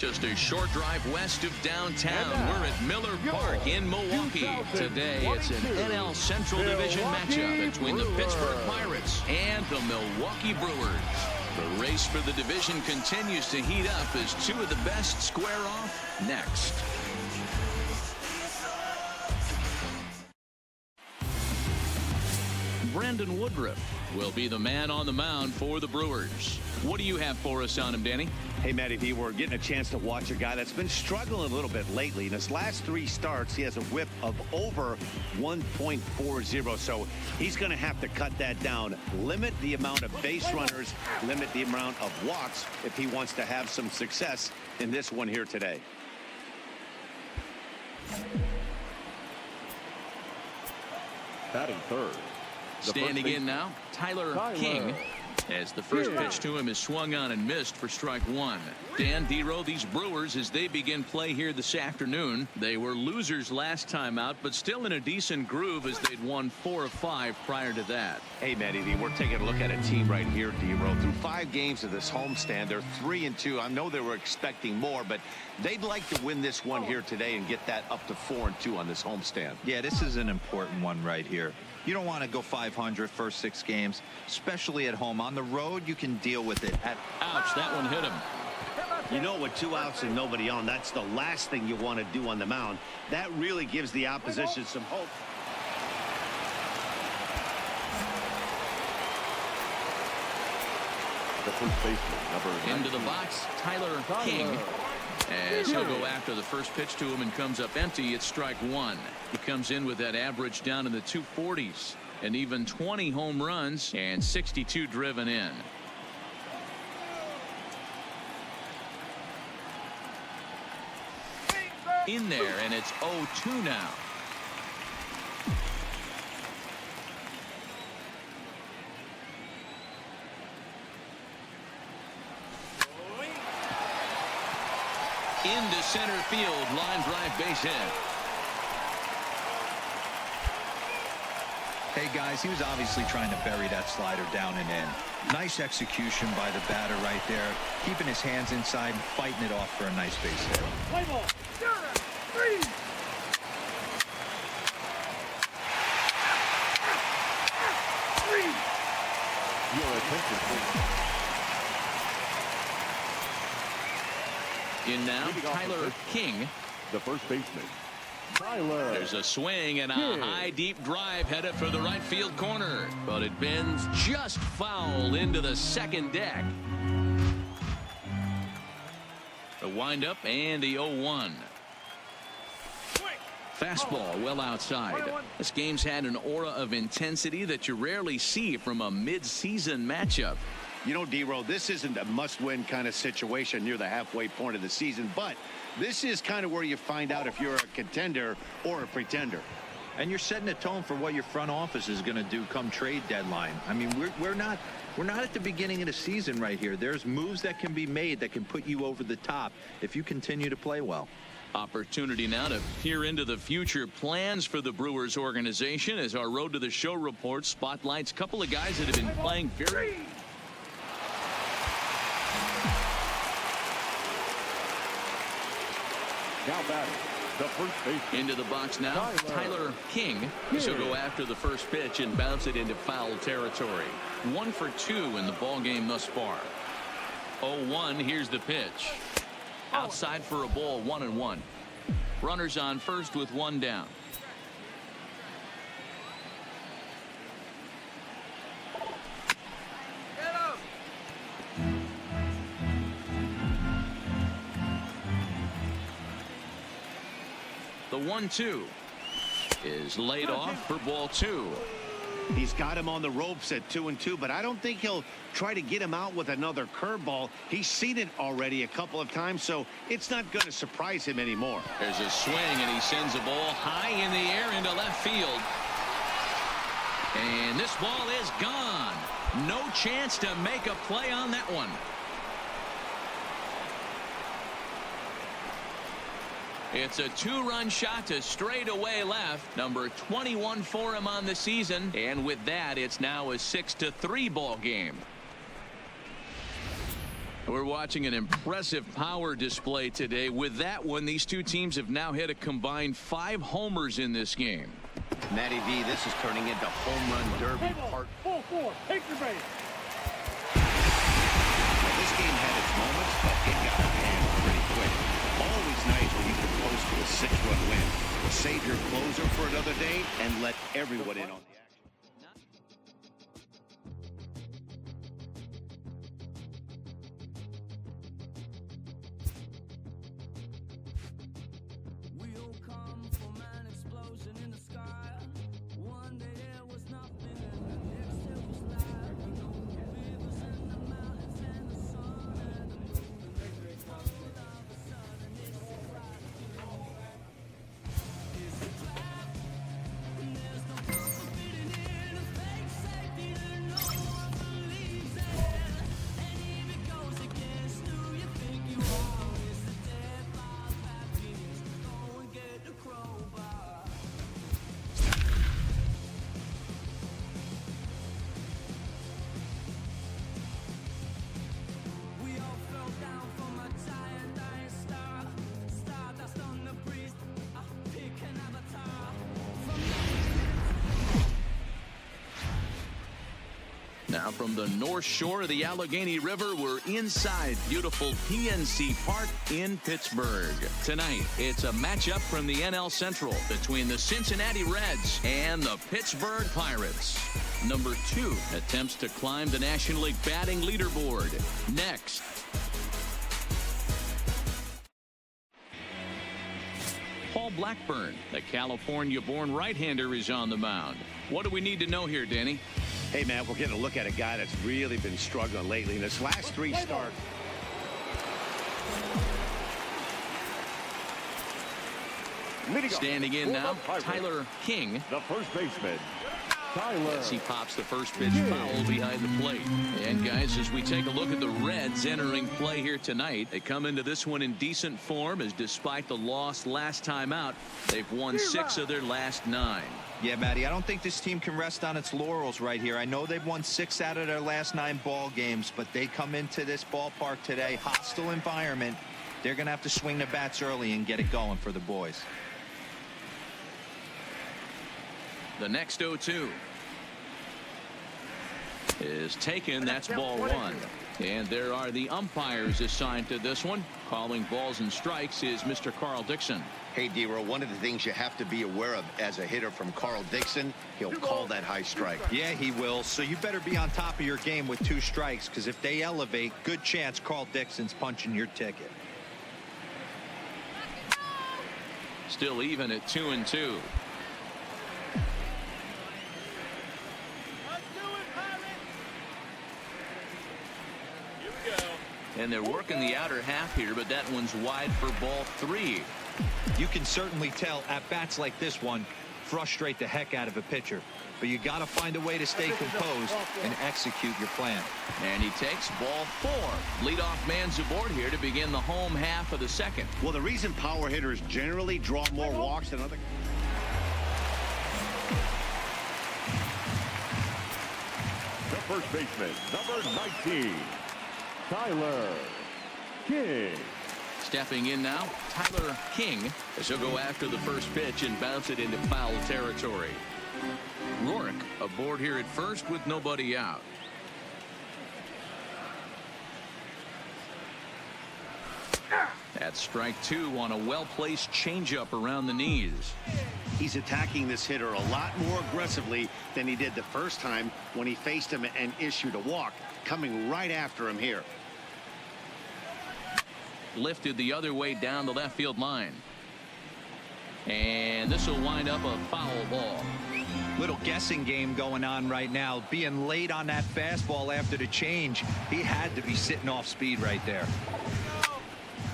Just a short drive west of downtown. We're at Miller Park in Milwaukee. Today, it's an NL Central Division matchup between the Pittsburgh Pirates and the Milwaukee Brewers. The race for the division continues to heat up as two of the best square off next. Brandon Woodruff will be the man on the mound for the Brewers. What do you have for us on him, Danny? Hey, Matty V, we're getting a chance to watch a guy that's been struggling a little bit lately. In his last 3 starts, he has a whip of over 1.40, so he's going to have to cut that down. Limit the amount of base runners, limit the amount of walks if he wants to have some success in this one here today. Batting third. Standing in now, Tyler King, as the first pitch to him is swung on and missed for strike 1. Dan Dero, these Brewers, as they begin play here this afternoon, they were losers last time out, but still in a decent groove as they'd won 4 of 5 prior to that. Hey, Matty V, we're taking a look at a team right here, Dero. Through 5 games of this homestand, they're 3-2. I know they were expecting more, but they'd like to win this one here today and get that up to 4-2 on this homestand. Yeah, this is an important one right here. You don't want to go 500 first 6 games, especially at home. On the road, you can deal with it. Ouch, that one hit him. You know, with 2 outs and nobody on, that's the last thing you want to do on the mound. That really gives the opposition some hope. The first baseman, number into the box, Tyler King. As he'll go after the first pitch to him and comes up empty, it's strike 1. He comes in with that average down in the 240s, and even 20 home runs and 62 driven in. In there, and it's 0-2 now. Into center field, line drive, base hit. Hey, guys, he was obviously trying to bury that slider down and in. Nice execution by the batter right there, keeping his hands inside and fighting it off for a nice base hit. Play ball. 3. Your attention, please. In now, Tyler King. The first baseman, Tyler. There's a swing and a high deep drive headed for the right field corner, but it bends just foul into the second deck. The windup and the 0-1. Fastball well outside. This game's had an aura of intensity that you rarely see from a mid-season matchup. You know, Dero, this isn't a must-win kind of situation near the halfway point of the season, but this is kind of where you find out if you're a contender or a pretender. And you're setting a tone for what your front office is going to do come trade deadline. I mean, we're not at the beginning of the season right here. There's moves that can be made that can put you over the top if you continue to play well. Opportunity now to peer into the future plans for the Brewers organization as our Road to the Show report spotlights a couple of guys that have been playing very... Now batting, the first baseman. Into the box now, Tyler King. He'll go after the first pitch and bounce it into foul territory. 1 for 2 in the ball game thus far. 0-1, here's the pitch. Outside for a ball, 1-1. Runners on first with 1 down. The 1-2 is laid off for ball 2. He's got him on the ropes at 2-2, but I don't think he'll try to get him out with another curveball. He's seen it already a couple of times, so it's not going to surprise him anymore. There's a swing, and he sends a ball high in the air into left field. And this ball is gone. No chance to make a play on that one. It's a 2-run shot to straightaway left. Number 21 for him on the season. And with that, it's now a 6-3 ball game. We're watching an impressive power display today. With that one, these two teams have now hit a combined 5 homers in this game. Matty V, this is turning into home run derby part. 4-4. Take your base. This game had its moments, but it got out of hand pretty quick. Always nice when you can post to a 6-run win. Save your closer for another day and let everyone in on the action. Now from the north shore of the Allegheny River, we're inside beautiful PNC Park in Pittsburgh. Tonight, it's a matchup from the NL Central between the Cincinnati Reds and the Pittsburgh Pirates. Number 2 attempts to climb the National League batting leaderboard. Next. Paul Blackburn, the California-born right-hander, is on the mound. What do we need to know here, Danny? Hey, man, we're getting a look at a guy that's really been struggling lately. In his last 3 starts. Standing in now, Tyler King. The first baseman, Tyler. As he pops the first pitch foul behind the plate. And guys, as we take a look at the Reds entering play here tonight, they come into this one in decent form, as despite the loss last time out, they've won 6 of their last 9. Yeah, Matty, I don't think this team can rest on its laurels right here. I know they've won 6 out of their last 9 ball games, but they come into this ballpark today, hostile environment. They're going to have to swing the bats early and get it going for the boys. The next 0-2 is taken. That's ball 1. And there are the umpires assigned to this one. Calling balls and strikes is Mr. Carl Dixon. Hey, D-Row, one of the things you have to be aware of as a hitter from Carl Dixon, he'll call that high strike. Yeah, he will. So you better be on top of your game with 2 strikes, because if they elevate, good chance Carl Dixon's punching your ticket. Still even at 2-2. And they're working the outer half here, but that one's wide for ball 3. You can certainly tell at-bats like this one frustrate the heck out of a pitcher. But you got to find a way to stay composed and execute your plan. And he takes ball 4. Leadoff man's aboard here to begin the home half of the second. Well, the reason power hitters generally draw more walks than other... The first baseman, number 19, Tyler King. Stepping in now, Tyler King, as he'll go after the first pitch and bounce it into foul territory. Rourke aboard here at first with nobody out. That's strike 2 on a well-placed changeup around the knees. He's attacking this hitter a lot more aggressively than he did the first time when he faced him and issued a walk, coming right after him here. Lifted the other way down the left field line. And this will wind up a foul ball. Little guessing game going on right now. Being late on that fastball after the change, he had to be sitting off speed right there.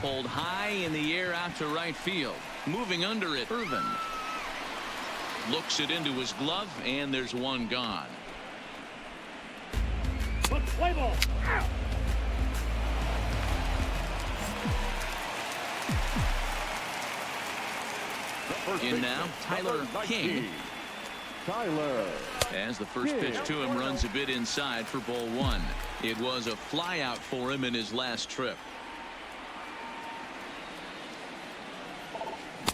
Pulled high in the air out to right field. Moving under it, Irvin. Looks it into his glove, and there's one gone. Play ball. In now, Tyler King. Tyler. As the first pitch to him runs a bit inside for ball one. It was a fly out for him in his last trip.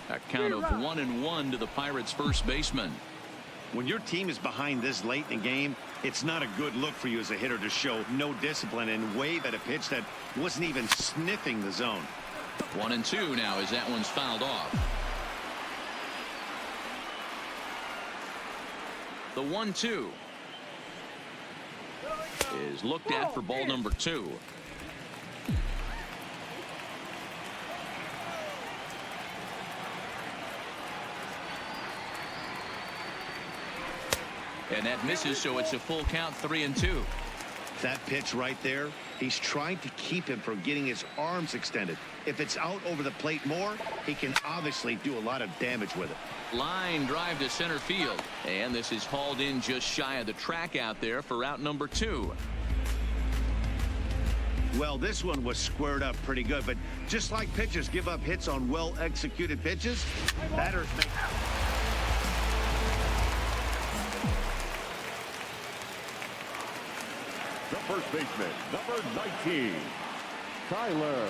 A count of 1-1 to the Pirates first baseman. When your team is behind this late in the game, it's not a good look for you as a hitter to show no discipline and wave at a pitch that wasn't even sniffing the zone. 1-2 now as that one's fouled off. The 1-2 is looked at for ball number 2. And that misses, so it's a full count, 3-2. That pitch right there, he's trying to keep him from getting his arms extended. If it's out over the plate more, he can obviously do a lot of damage with it. Line drive to center field. And this is hauled in just shy of the track out there for out number 2. Well, this one was squared up pretty good, but just like pitchers give up hits on well-executed pitches, batters make... The first baseman, number 19, Tyler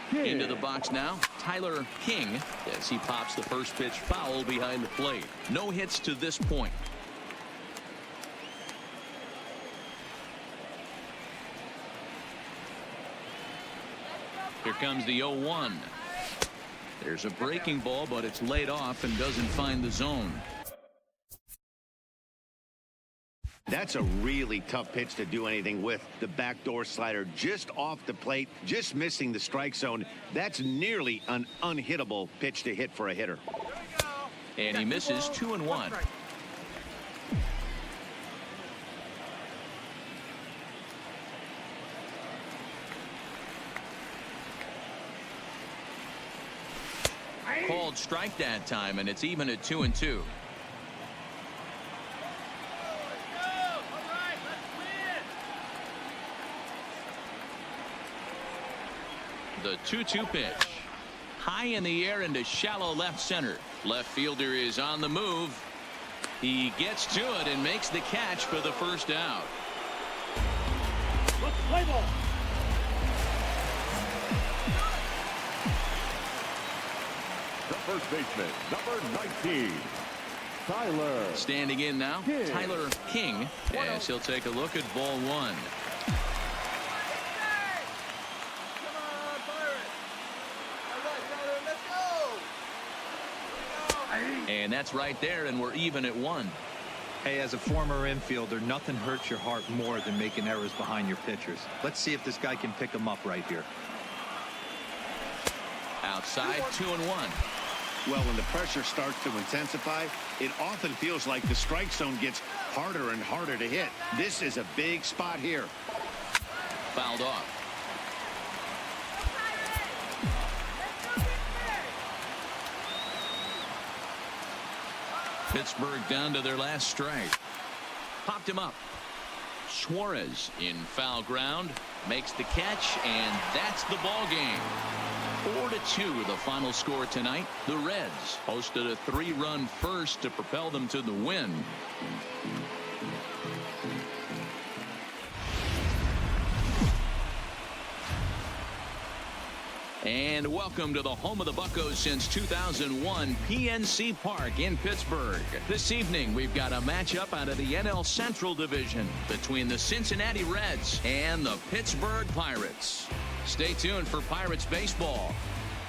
King. Into the box now, Tyler King, as he pops the first pitch foul behind the plate. No hits to this point. Here comes the 0-1. There's a breaking ball, but it's laid off and doesn't find the zone. That's a really tough pitch to do anything with. The backdoor slider just off the plate, just missing the strike zone. That's nearly an unhittable pitch to hit for a hitter. And he misses 2-1. Called strike that time, and it's even at 2-2. The 2-2 pitch. High in the air into shallow left center. Left fielder is on the move. He gets to it and makes the catch for the first out. Let's play ball. The first baseman, number 19, Tyler. Standing in now, King. Tyler King, as he'll take a look at ball one. And that's right there, and we're even at 1. Hey, as a former infielder, nothing hurts your heart more than making errors behind your pitchers. Let's see if this guy can pick them up right here. Outside, 2-1. Well, when the pressure starts to intensify, it often feels like the strike zone gets harder and harder to hit. This is a big spot here. Fouled off. Pittsburgh down to their last strike. Popped him up. Suarez in foul ground, makes the catch, and that's the ball game. 4-2 the final score tonight. The Reds posted a 3-run first to propel them to the win. And welcome to the home of the Buccos since 2001, PNC Park in Pittsburgh. This evening, we've got a matchup out of the NL Central Division between the Cincinnati Reds and the Pittsburgh Pirates. Stay tuned for Pirates baseball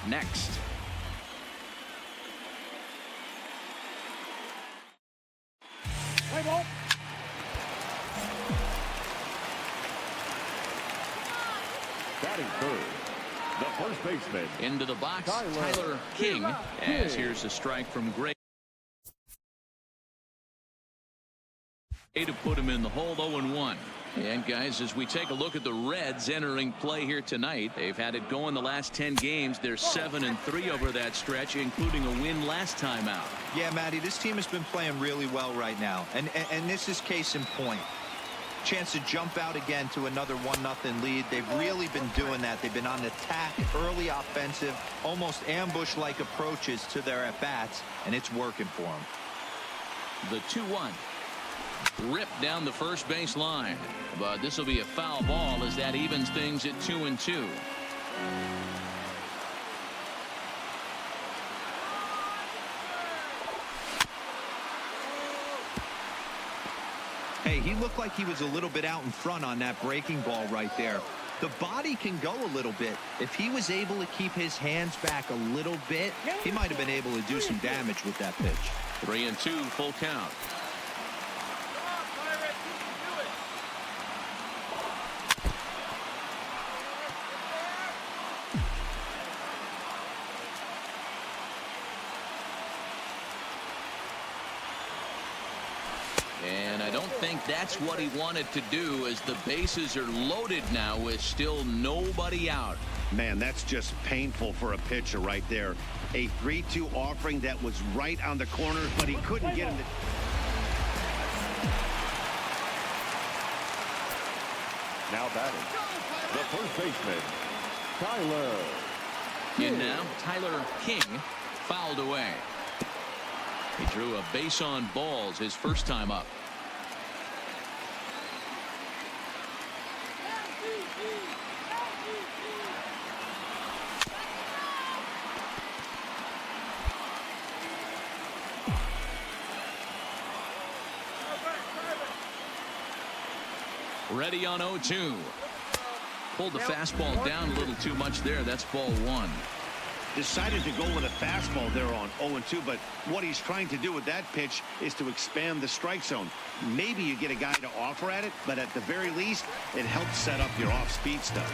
next. Play ball. Batting third, the first baseman. Into the box, Tyler King, as here's a strike from Gray to put him in the hole. 0-1. And guys, as we take a look at the Reds entering play here tonight, they've had it going the last 10 games. They're 7-3 over that stretch, including a win last time out. Yeah, Matty, this team has been playing really well right now, and this is case in point. Chance to jump out again to another 1-0 lead. They've really been doing that. They've been on attack, early offensive, almost ambush-like approaches to their at-bats, and it's working for them. The 2-1. Ripped down the first base line, but this will be a foul ball as that evens things at 2-2. Hey, he looked like he was a little bit out in front on that breaking ball right there. The body can go a little bit. If he was able to keep his hands back a little bit, he might have been able to do some damage with that pitch. 3-2, full count. And I don't think that's what he wanted to do, as the bases are loaded now with still nobody out. Man, that's just painful for a pitcher right there. A 3-2 offering that was right on the corner, but he couldn't get him to... Now batting, the first baseman, Tyler. And now Tyler King fouled away. He drew a base on balls his first time up. Ready on 0-2. Pulled the fastball down a little too much there. That's ball one. Decided to go with a fastball there on 0-2, but what he's trying to do with that pitch is to expand the strike zone. Maybe you get a guy to offer at it, but at the very least, it helps set up your off-speed stuff.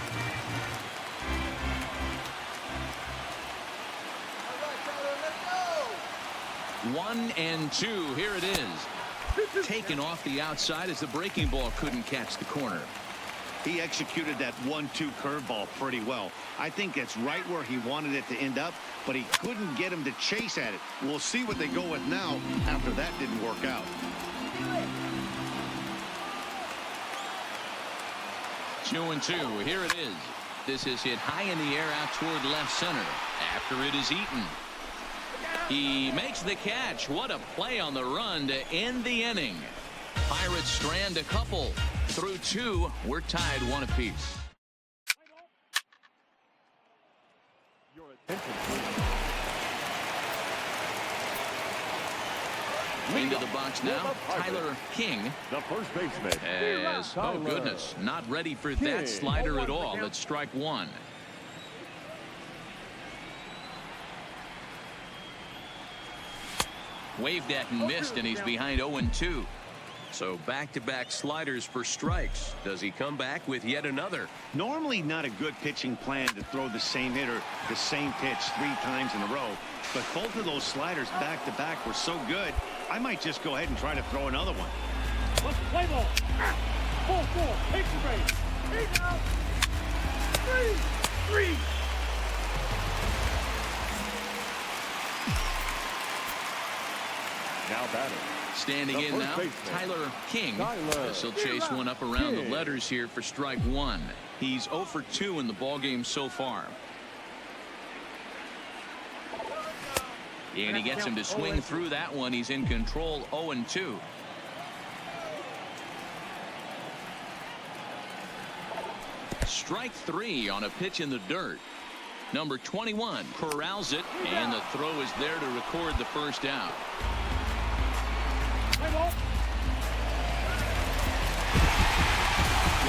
One and two. Here it is. Taken off the outside as the breaking ball couldn't catch the corner. He executed that 1-2 curveball pretty well. I think that's right where he wanted it to end up, but he couldn't get him to chase at it. We'll see what they go with now after that didn't work out. 2-2. Here it is. This is hit high in the air out toward left center after it is eaten. He makes the catch. What a play on the run to end the inning. Pirates strand a couple. Through two, we're tied one apiece. Your attention. Into the box now, Tyler King. The first baseman. As, oh goodness, not ready for that slider at all. It's strike one. Waved at and missed, and he's behind 0-2. So back-to-back sliders for strikes. Does he come back with yet another? Normally not a good pitching plan to throw the same hitter the same pitch 3 times in a row, but both of those sliders back-to-back were so good, I might just go ahead and try to throw another one. Let's play ball. 4-4. Take the base. 8 out. 3. Now batting. Standing in now, Tyler King. This will chase one up around the letters here for strike one. He's 0 for 2 in the ballgame so far. And he gets him to swing through that one. He's in control, 0-2. Strike 3 on a pitch in the dirt. Number 21 corrals it, and the throw is there to record the first out. Well,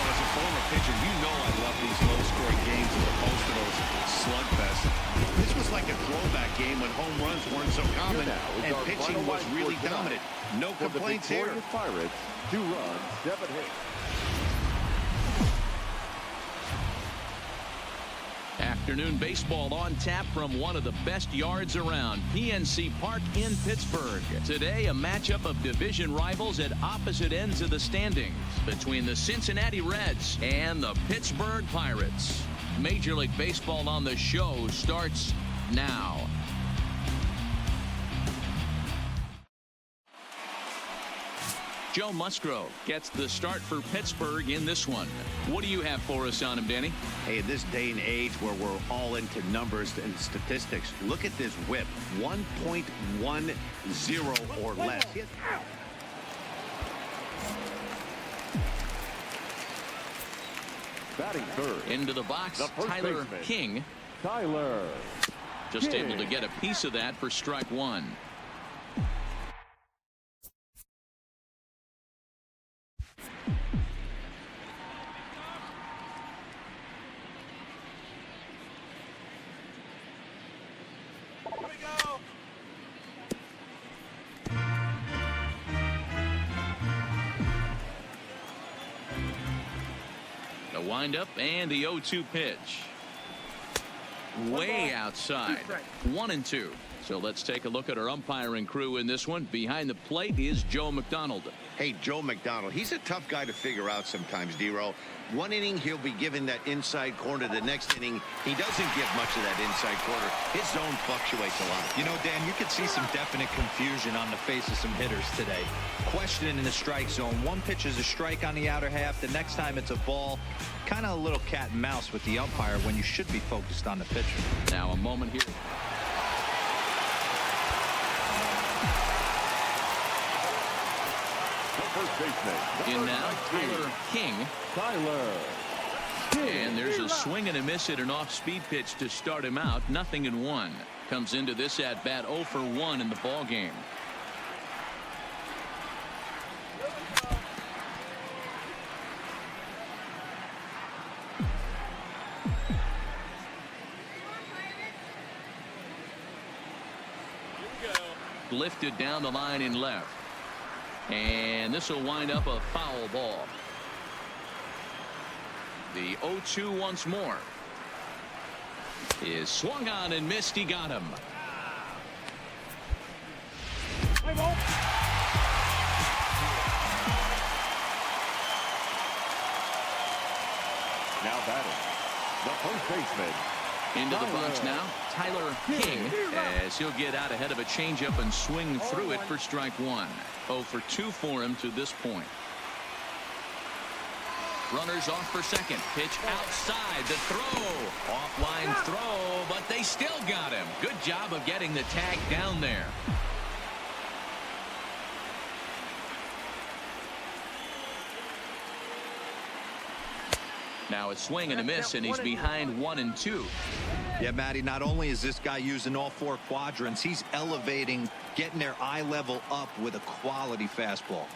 as a former pitcher, you know I love these low-scoring games as opposed to those slugfests. This was like a throwback game when home runs weren't so common and pitching was really dominant. No complaints here. Pirates, 2 runs, 7 hits. Afternoon baseball on tap from one of the best yards around, PNC Park in Pittsburgh. Today, a matchup of division rivals at opposite ends of the standings between the Cincinnati Reds and the Pittsburgh Pirates. Major League Baseball on the Show starts now. Joe Musgrove gets the start for Pittsburgh in this one. What do you have for us on him, Danny? Hey, in this day and age where we're all into numbers and statistics, look at this whip, 1.10 or less. Batting third. Into the box, The first Tyler baseman. King. Tyler. Just King. able to get a piece of that for strike one. The windup and the 0-2 pitch. Way outside. 1-2. So let's take a look at our umpiring crew in this one. Behind the plate is Joe McDonald. Hey, Joe McDonald, he's a tough guy to figure out sometimes, D-Row. One inning, he'll be giving that inside corner. The next inning, he doesn't give much of that inside corner. His zone fluctuates a lot. You know, Dan, you could see some definite confusion on the face of some hitters today. Questioning in the strike zone. One pitch is a strike on the outer half. The next time it's a ball. Kind of a little cat and mouse with the umpire when you should be focused on the pitcher. Now a moment here. First baseman. In now, Tyler King. Tyler. King. And there's a swing and a miss at an off-speed pitch to start him out. 0-1. Comes into this at-bat 0 for 1 in the ball game. Lifted down the line in left. And this will wind up a foul ball. The 0-2 once more. Is swung on and missed. He got him. Play ball. Now batting. The first baseman. Into the box now, Tyler King, as he'll get out ahead of a changeup and swing through it for strike one. 0 for 2 for him to this point. Runners off for second. Pitch outside. The throw. Offline throw, but they still got him. Good job of getting the tag down there. Now a swing and a miss, and he's behind 1-2. Yeah, Matty, not only is this guy using all 4 quadrants, he's elevating, getting their eye level up with a quality fastball.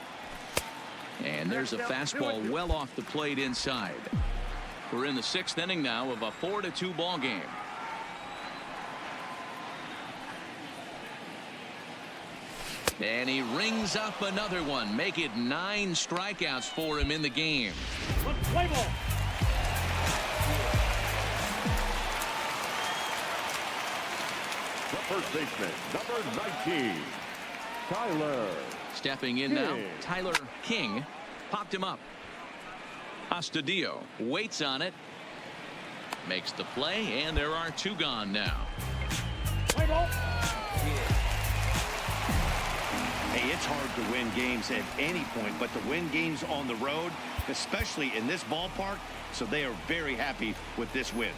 And there's a fastball well off the plate inside. We're in the 6th inning now of a 4-2 ball game. And he rings up another one. Make it 9 strikeouts for him in the game. Play ball. The first baseman, number 19, Tyler. Stepping in now, Tyler King. Popped him up. Astudillo waits on it. Makes the play, and there are 2 gone now. Play ball. Hey, it's hard to win games at any point, but to win games on the road, especially in this ballpark, so they are very happy with this win.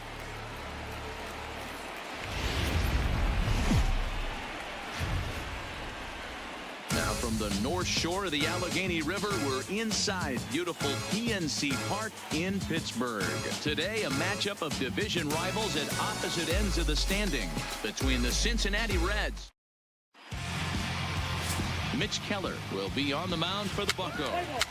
Now from the North Shore of the Allegheny River, we're inside beautiful PNC Park in Pittsburgh. Today, a matchup of division rivals at opposite ends of the standings between the Cincinnati Reds. Mitch Keller will be on the mound for the Buccos.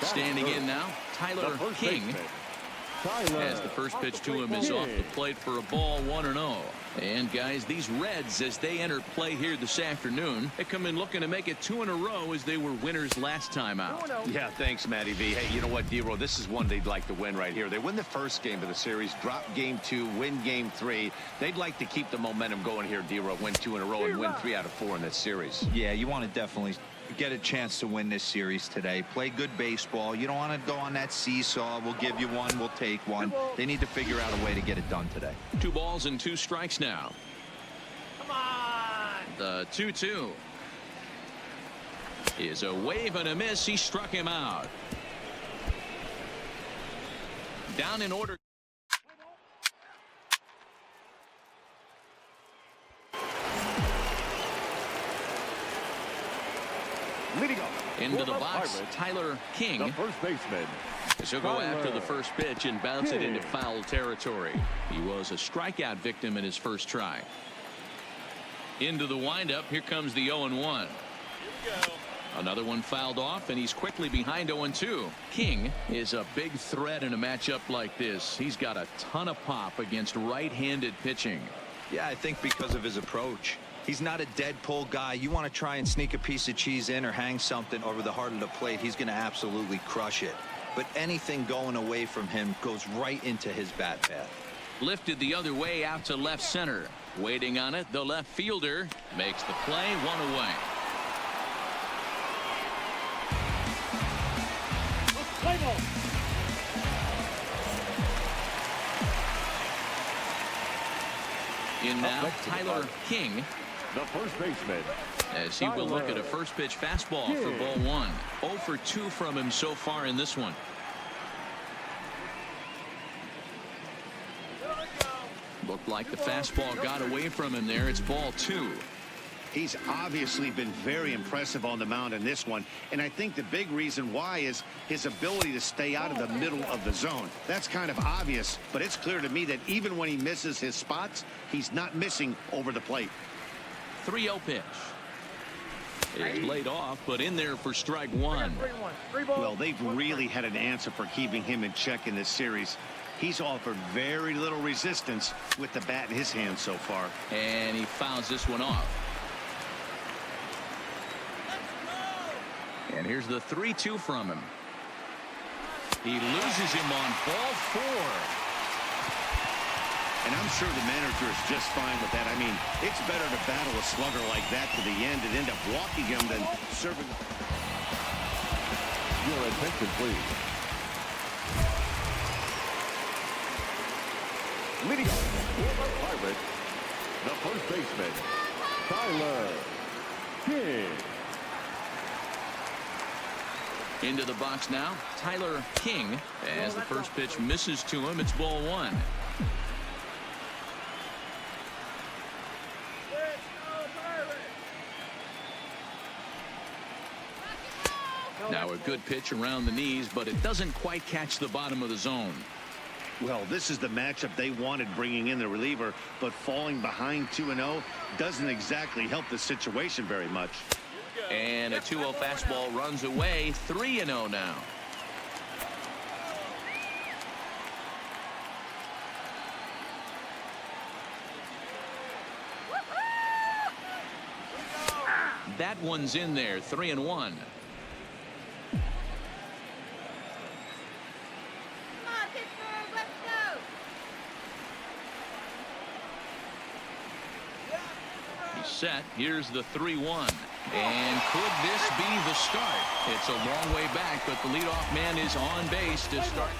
Standing in now, Tyler King. As the first pitch to him is off the plate for a ball, 1-0. And guys, these Reds, as they enter play here this afternoon, they come in looking to make it 2 in a row as they were winners last time out. Yeah, thanks, Matty V. Hey, you know what, D-Row, this is one they'd like to win right here. They win the first game of the series, drop game 2, win game 3. They'd like to keep the momentum going here, D-Row, win 2 in a row and win 3 out of 4 in this series. Yeah, you want to definitely get a chance to win this series today. Play good baseball. You don't want to go on that seesaw. We'll give you one, we'll take one. They need to figure out a way to get it done today. 2 balls and 2 strikes now. The 2-2 is a wave and a miss. He struck him out. Down in order. Leading off Into the for box, Pirates, Tyler King. the first baseman. He'll go after the first pitch and bounce it into foul territory. He was a strikeout victim in his first try. Into the windup. Here comes the 0-1. Another one fouled off, and he's quickly behind 0-2. King is a big threat in a matchup like this. He's got a ton of pop against right-handed pitching. Yeah, I think because of his approach. He's not a dead pull guy. You want to try and sneak a piece of cheese in or hang something over the heart of the plate, he's going to absolutely crush it. But anything going away from him goes right into his bat path. Lifted the other way out to left center. Waiting on it, the left fielder makes the play, one away. Play ball. In now, next to the Tyler ball. King, The first baseman. as he will look at a first pitch fastball for ball one. 0 for 2 from him so far in this one. Looked like the fastball got away from him there. It's ball 2. He's obviously been very impressive on the mound in this one, and I think the big reason why is his ability to stay out of the middle of the zone. That's kind of obvious, but it's clear to me that even when he misses his spots, he's not missing over the plate. 3-0 pitch. It's laid off, but in there for strike one. Well, they've really had an answer for keeping him in check in this series. He's offered very little resistance with the bat in his hand so far. And he fouls this one off. And here's the 3-2 from him. He loses him on ball 4. And I'm sure the manager is just fine with that. I mean, it's better to battle a slugger like that to the end and end up walking him than serving. Your attention, please. Leading off for the Pirates, the first baseman, Tyler King. Into the box now, Tyler King. As the first pitch misses to him, it's ball 1. Now a good pitch around the knees, but it doesn't quite catch the bottom of the zone. Well, this is the matchup they wanted, bringing in the reliever, but falling behind 2-0 doesn't exactly help the situation very much. And a 2-0 fastball runs away. 3-0 now. That one's in there. 3-1. Set. Here's the 3-1. And could this be the start? It's a long way back, but the leadoff man is on base to start.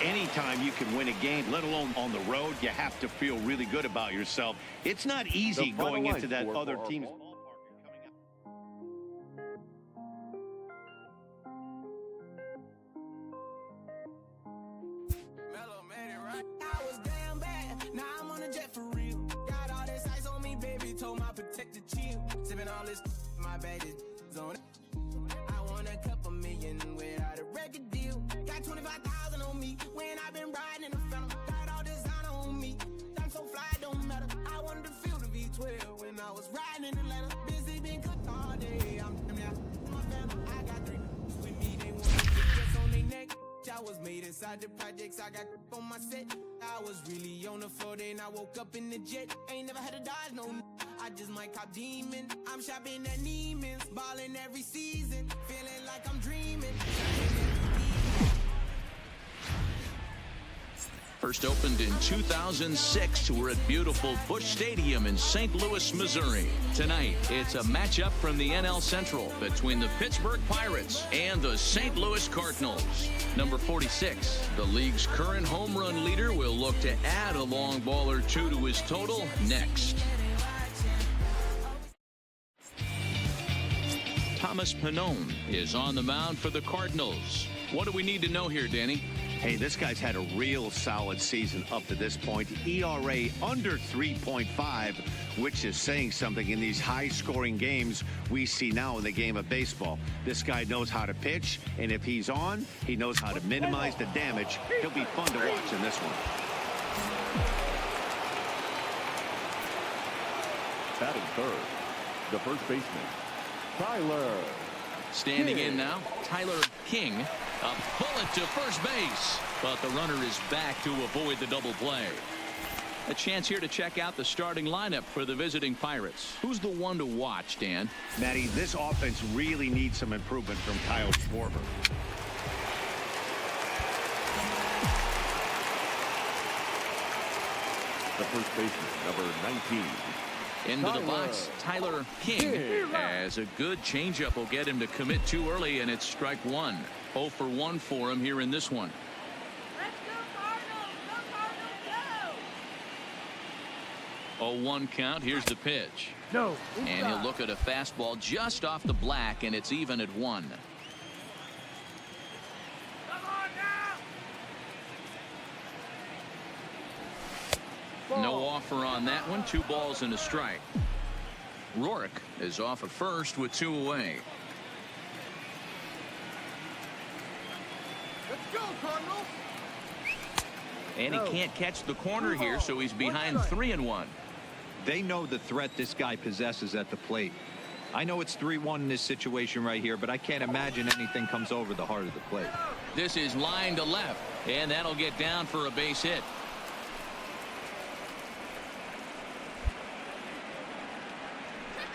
Anytime you can win a game, let alone on the road, you have to feel really good about yourself. It's not easy going into that other team's ballpark my bag is on it. I want a couple million without a record deal. Got 25,000 on me when I've been riding in the phantom. Got all designer on me. I'm so fly, don't matter. I wanted to feel the V12 when I was riding in Atlanta. Busy been cooked all day. I'm out. My family, I got 3 with me. They want to get on their neck. I was made inside the projects. I got on my set. I was really on the floor, then I woke up in the jet. Ain't never had to dodge no. I just might cop demon. I'm shopping at Neiman's, balling every season, feeling like I'm dreaming. First opened in 2006. We're at beautiful Busch Stadium in St. Louis, Missouri. Tonight, it's a matchup from the NL Central between the Pittsburgh Pirates and the St. Louis Cardinals. Number 46, the league's current home run leader, will look to add a long ball or two to his total next. Thomas Pannone is on the mound for the Cardinals. What do we need to know here, Danny? Hey, this guy's had a real solid season up to this point. ERA under 3.5, which is saying something in these high-scoring games we see now in the game of baseball. This guy knows how to pitch, and if he's on, he knows how to minimize the damage. He'll be fun to watch in this one. Batting third, the first baseman, Tyler. Standing in now, Tyler King. A bullet to first base, but the runner is back to avoid the double play. A chance here to check out the starting lineup for the visiting Pirates. Who's the one to watch, Dan? Matty, this offense really needs some improvement from Kyle Schwarber. The first baseman, number 19. Into the box, Tyler King. As a good changeup will get him to commit too early, and it's strike one. 0 for 1 for him here in this one. Let's go, Cardinals! Go, Cardinals, go! 0-1 count. Here's the pitch. No. And he'll look at a fastball just off the black, and it's even at 1. Come on now! No offer on that one. 2 balls and a strike. Rourke is off at first with 2 away. Let's go, Cardinals! And he can't catch the corner here, so he's behind 3-1. They know the threat this guy possesses at the plate. I know it's 3-1 in this situation right here, but I can't imagine anything comes over the heart of the plate. This is line to left, and that'll get down for a base hit.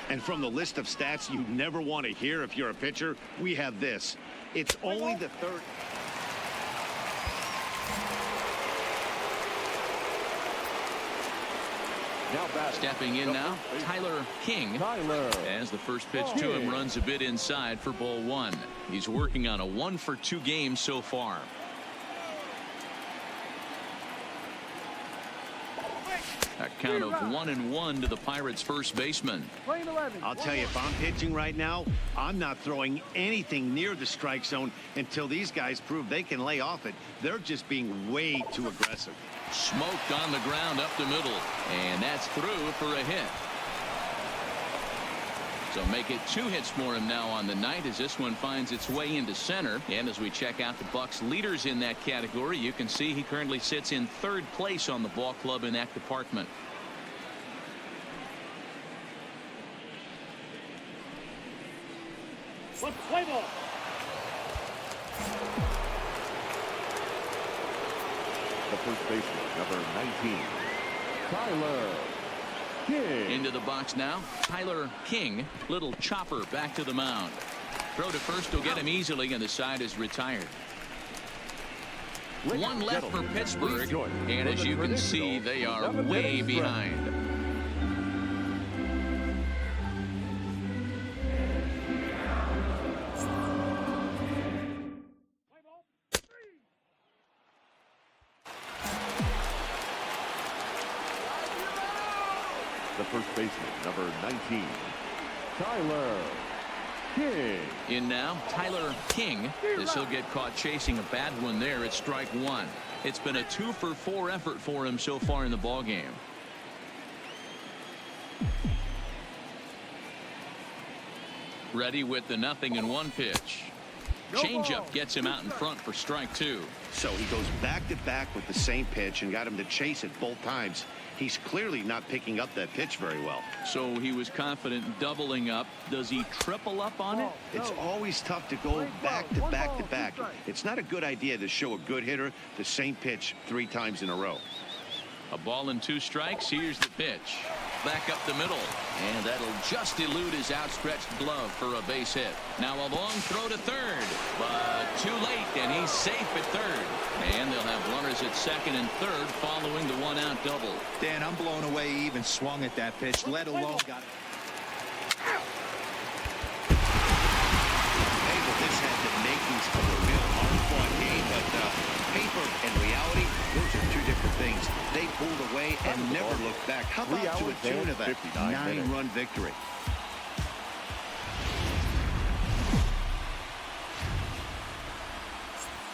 And from the list of stats you never want to hear if you're a pitcher, we have this. It's only the third. Now batting. Stepping in now, Tyler King. Tyler. As the first pitch to him runs a bit inside for ball 1. He's working on a 1-for-2 game so far. A count of 1-1 to the Pirates' first baseman. I'll tell you, if I'm pitching right now, I'm not throwing anything near the strike zone until these guys prove they can lay off it. They're just being way too aggressive. Smoked on the ground up the middle, and that's through for a hit. So make it 2 hits for him now on the night as this one finds its way into center. And as we check out the Bucs leaders in that category, you can see he currently sits in 3rd place on the ball club in that department. Let's play ball! The first baseman, number 19, Tyler King. Into the box now, Tyler King. Little chopper back to the mound. Throw to first will get him easily, and the side is retired. 1 left for Pittsburgh, and as you can see, they are way behind. The first baseman, number 19, Tyler King. In now, Tyler King, as he'll get caught chasing a bad one there at strike 1. It's been a 2-for-4 effort for him so far in the ballgame. Ready with the 0-1 pitch. Changeup gets him out in front for strike 2. So he goes back-to-back with the same pitch and got him to chase it both times. He's clearly not picking up that pitch very well. So he was confident doubling up. Does he triple up on it? It's always tough to go back-to-back-to-back. It's not a good idea to show a good hitter the same pitch 3 times in a row. A ball and 2 strikes. Here's the pitch. back up the middle. And that'll just elude his outstretched glove for a base hit. Now a long throw to third, but too late, and he's safe at third. And they'll have runners at second and third following the one-out double. Dan, I'm blown away he even swung at that pitch, let alone got it. Hey, well, this had the makings of a real hard-fought game, but paper and reality, those are two different things. They pulled away and never looked back. How about to a tune of a 9-run victory?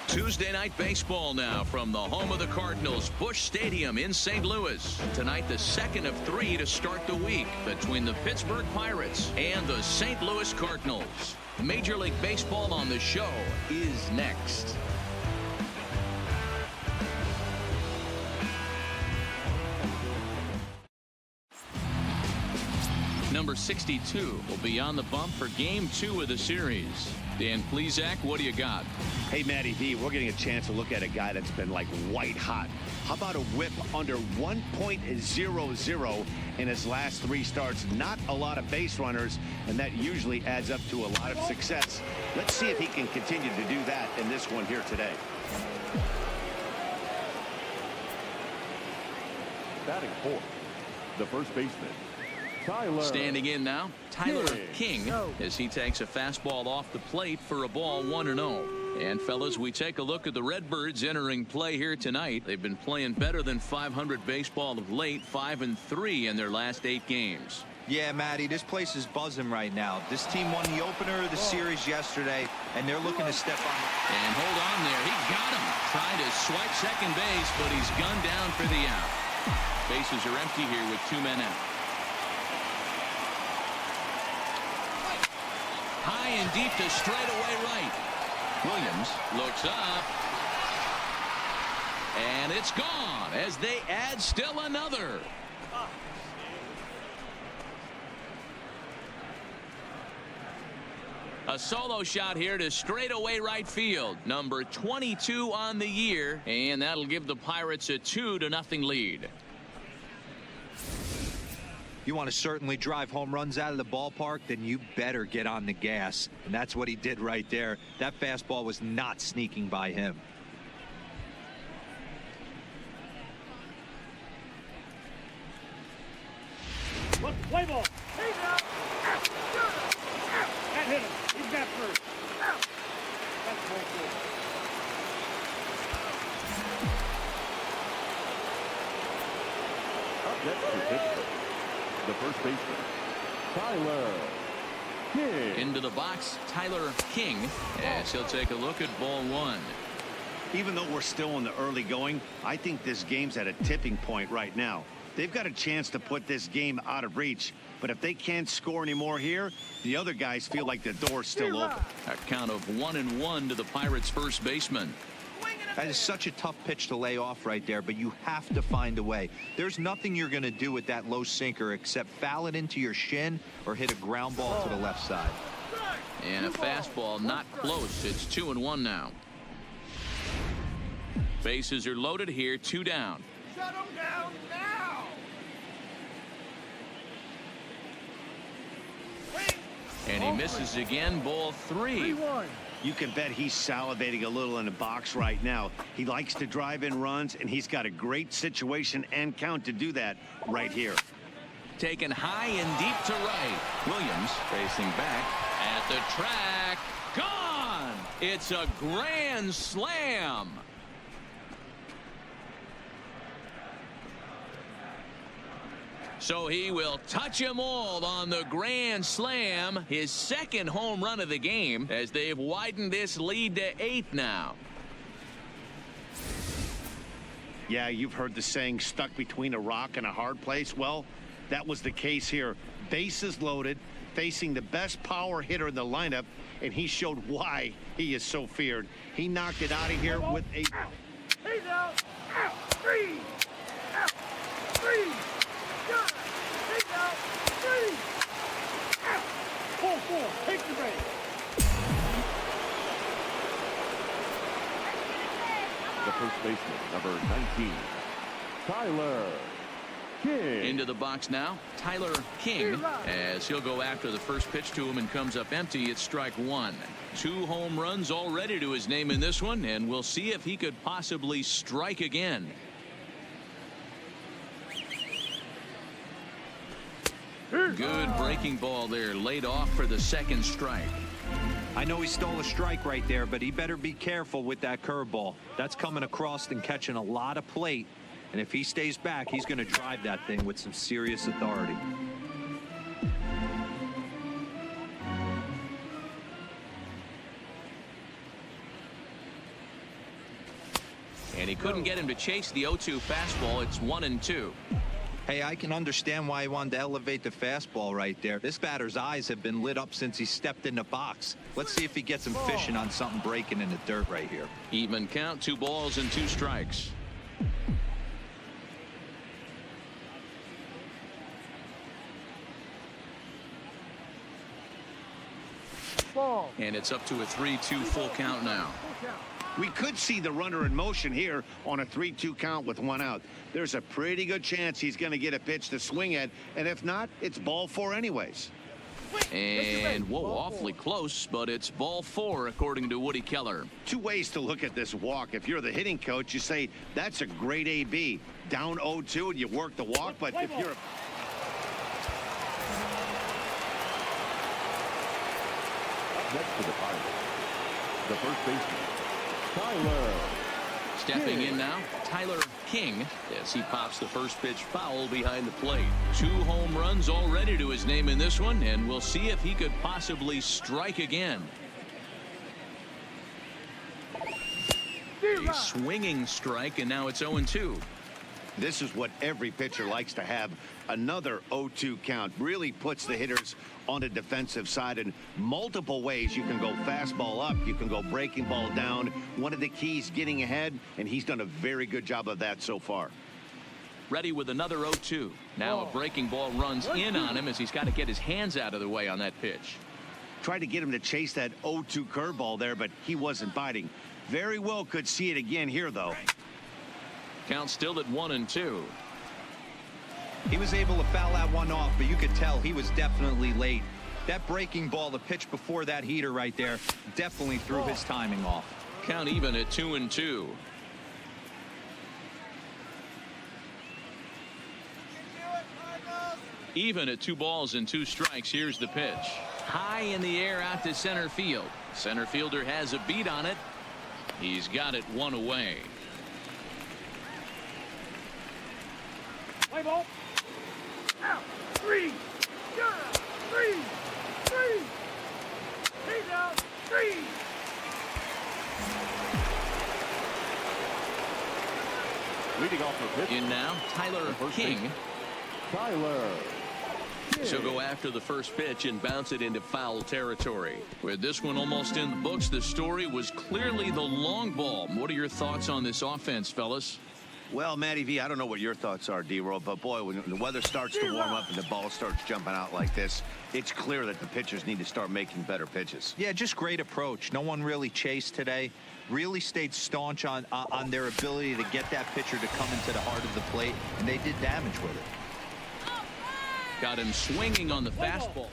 Tuesday night baseball now from the home of the Cardinals, Busch Stadium in St. Louis. Tonight, the second of 3 to start the week between the Pittsburgh Pirates and the St. Louis Cardinals. Major League Baseball on the show is next. Number 62 will be on the bump for Game 2 of the series. Dan Plesac, what do you got? Hey, Matty V, we're getting a chance to look at a guy that's been like white hot. How about a whip under 1.00 in his last 3 starts? Not a lot of base runners, and that usually adds up to a lot of success. Let's see if he can continue to do that in this one here today. Batting fourth, the first baseman, Tyler. Standing in now, Tyler King, as he takes a fastball off the plate for a ball 1-0. And fellas, we take a look at the Redbirds entering play here tonight. They've been playing better than 500 baseball of late, 5-3 in their last 8 games. Yeah, Matty, this place is buzzing right now. This team won the opener of the series yesterday, and they're looking to step on. And hold on there, he got him. Trying to swipe second base, but he's gunned down for the out. Bases are empty here with 2 men out. High and deep to straightaway right. Williams looks up. And it's gone as they add still another. A solo shot here to straightaway right field. Number 22 on the year. And that'll give the Pirates a 2-0 lead. You want to certainly drive home runs out of the ballpark, then you better get on the gas. And that's what he did right there. That fastball was not sneaking by him. Play ball. He's out. That hit him. He's got first. That's ball 4. Up next to Pittsburgh, the first baseman, Tyler King. Into the box, Tyler King, as he'll take a look at ball 1. Even though we're still in the early going, I think this game's at a tipping point right now. They've got a chance to put this game out of reach, but if they can't score anymore here, the other guys feel like the door's still open. A count of 1-1 to the Pirates' first baseman. That is such a tough pitch to lay off right there, but you have to find a way. There's nothing you're going to do with that low sinker except foul it into your shin or hit a ground ball to the left side. And a fastball not close. It's 2-1 now. Bases are loaded here, 2 down. Shut him down now. And he misses again, ball 3. 3-1. You can bet he's salivating a little in the box right now. He likes to drive in runs, and he's got a great situation and count to do that right here. Taken high and deep to right. Williams facing back at the track. Gone! It's a grand slam. So he will touch them all on the grand slam, his second home run of the game, as they've widened this lead to 8 now. Yeah, you've heard the saying, stuck between a rock and a hard place. Well, that was the case here. Bases loaded, facing the best power hitter in the lineup, and he showed why he is so feared. He knocked it out of here with a... He's out. Out. 3. Out. 3. Good. He's out. 3. Out. 4-4. Take the base. The first baseman, number 19, Tyler King. Into the box now, Tyler King, as he'll go after the first pitch to him and comes up empty. It's strike one. 2 home runs already to his name in this one, and we'll see if he could possibly strike again. Good breaking ball there, laid off for the second strike. I know he stole a strike right there, but he better be careful with that curveball. That's coming across and catching a lot of plate. And if he stays back, he's going to drive that thing with some serious authority. And he couldn't get him to chase the 0-2 fastball. It's 1-2. Hey, I can understand why he wanted to elevate the fastball right there. This batter's eyes have been lit up since he stepped in the box. Let's see if he gets him fishing on something breaking in the dirt right here. Even count, 2 balls and 2 strikes. Ball. And it's up to a 3-2 full count now. We could see the runner in motion here on a 3-2 count with 1 out. There's a pretty good chance he's going to get a pitch to swing at, and if not, it's ball 4 anyways. And whoa, awfully close, but it's ball 4 according to Woody Keller. 2 ways to look at this walk. If you're the hitting coach, you say that's a great AB. Down 0-2 and you work the walk, but if you're Next to the Pirates, the first baseman, Tyler. Stepping in now, Tyler King, as he pops the first pitch foul behind the plate. 2 home runs already to his name in this one, and we'll see if he could possibly strike again. A swinging strike, and now it's 0-2. This is what every pitcher likes to have. Another 0-2 count really puts the hitters on the defensive side in multiple ways. You can go fastball up, you can go breaking ball down. One of the keys, getting ahead, and he's done a very good job of that so far. Ready with another 0-2. Now a breaking ball runs in on him as he's got to get his hands out of the way on that pitch. Tried to get him to chase that 0-2 curveball there, but he wasn't biting. Very well could see it again here, though. Count still at 1-2. He was able to foul that one off, but you could tell he was definitely late. That breaking ball, the pitch before that heater right there, definitely threw his timing off. Count even at 2-2. Even at 2 balls and 2 strikes. Here's the pitch. High in the air out to center field. Center fielder has a beat on it. He's got it 1 away. Play ball. Out. 3. Yeah. 3. 3. He's out. 3. Leading off the pitch, In now, Tyler King. Tyler. So go after the first pitch and bounce it into foul territory. With this one almost in the books, the story was clearly the long ball. What are your thoughts on this offense, fellas? Well, Matty V, I don't know what your thoughts are, D-Roll, but boy, when the weather starts to warm up and the ball starts jumping out like this, it's clear that the pitchers need to start making better pitches. Yeah, just great approach. No one really chased today. Really stayed staunch on their ability to get that pitcher to come into the heart of the plate, and they did damage with it. Got him swinging on the fastball.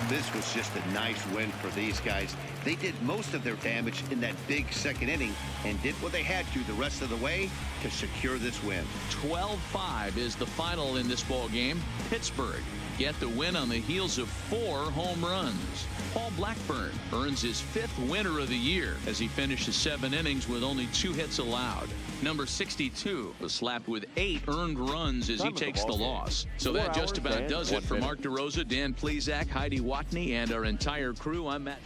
This was just a nice win for these guys. They did most of their damage in that big second inning and did what they had to the rest of the way to secure this win. 12-5 is the final in this ball game. Pittsburgh get the win on the heels of 4 home runs. Paul Blackburn earns his 5th winner of the year as he finishes 7 innings with only 2 hits allowed. Number 62 was slapped with 8 earned runs as he takes the loss. So that just about does it for Mark DeRosa, Dan Plesac, Heidi Watney, and our entire crew. I'm Matt.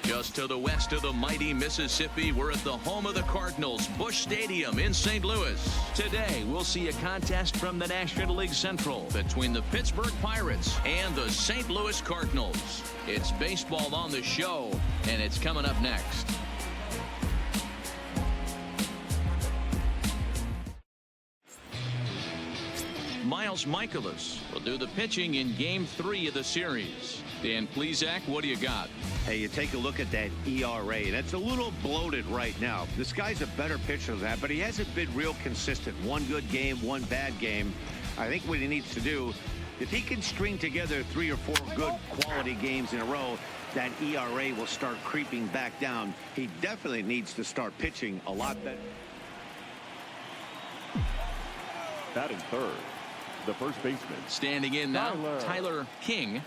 Just to the west of the mighty Mississippi, we're at the home of the Cardinals, Busch Stadium in St. Louis. Today, we'll see a contest from the National League Central between the Pittsburgh Pirates and the St. Louis Cardinals. It's baseball on the show, and it's coming up next. Miles Michaelis will do the pitching in Game 3 of the series. Dan Plesac, what do you got? Hey, you take a look at that ERA, and it's a little bloated right now. This guy's a better pitcher than that, but he hasn't been real consistent. One good game, one bad game. I think what he needs to do, if he can string together 3 or 4 good quality games in a row, that ERA will start creeping back down. He definitely needs to start pitching a lot better. Batting third, the first baseman. Standing in now, Tyler King.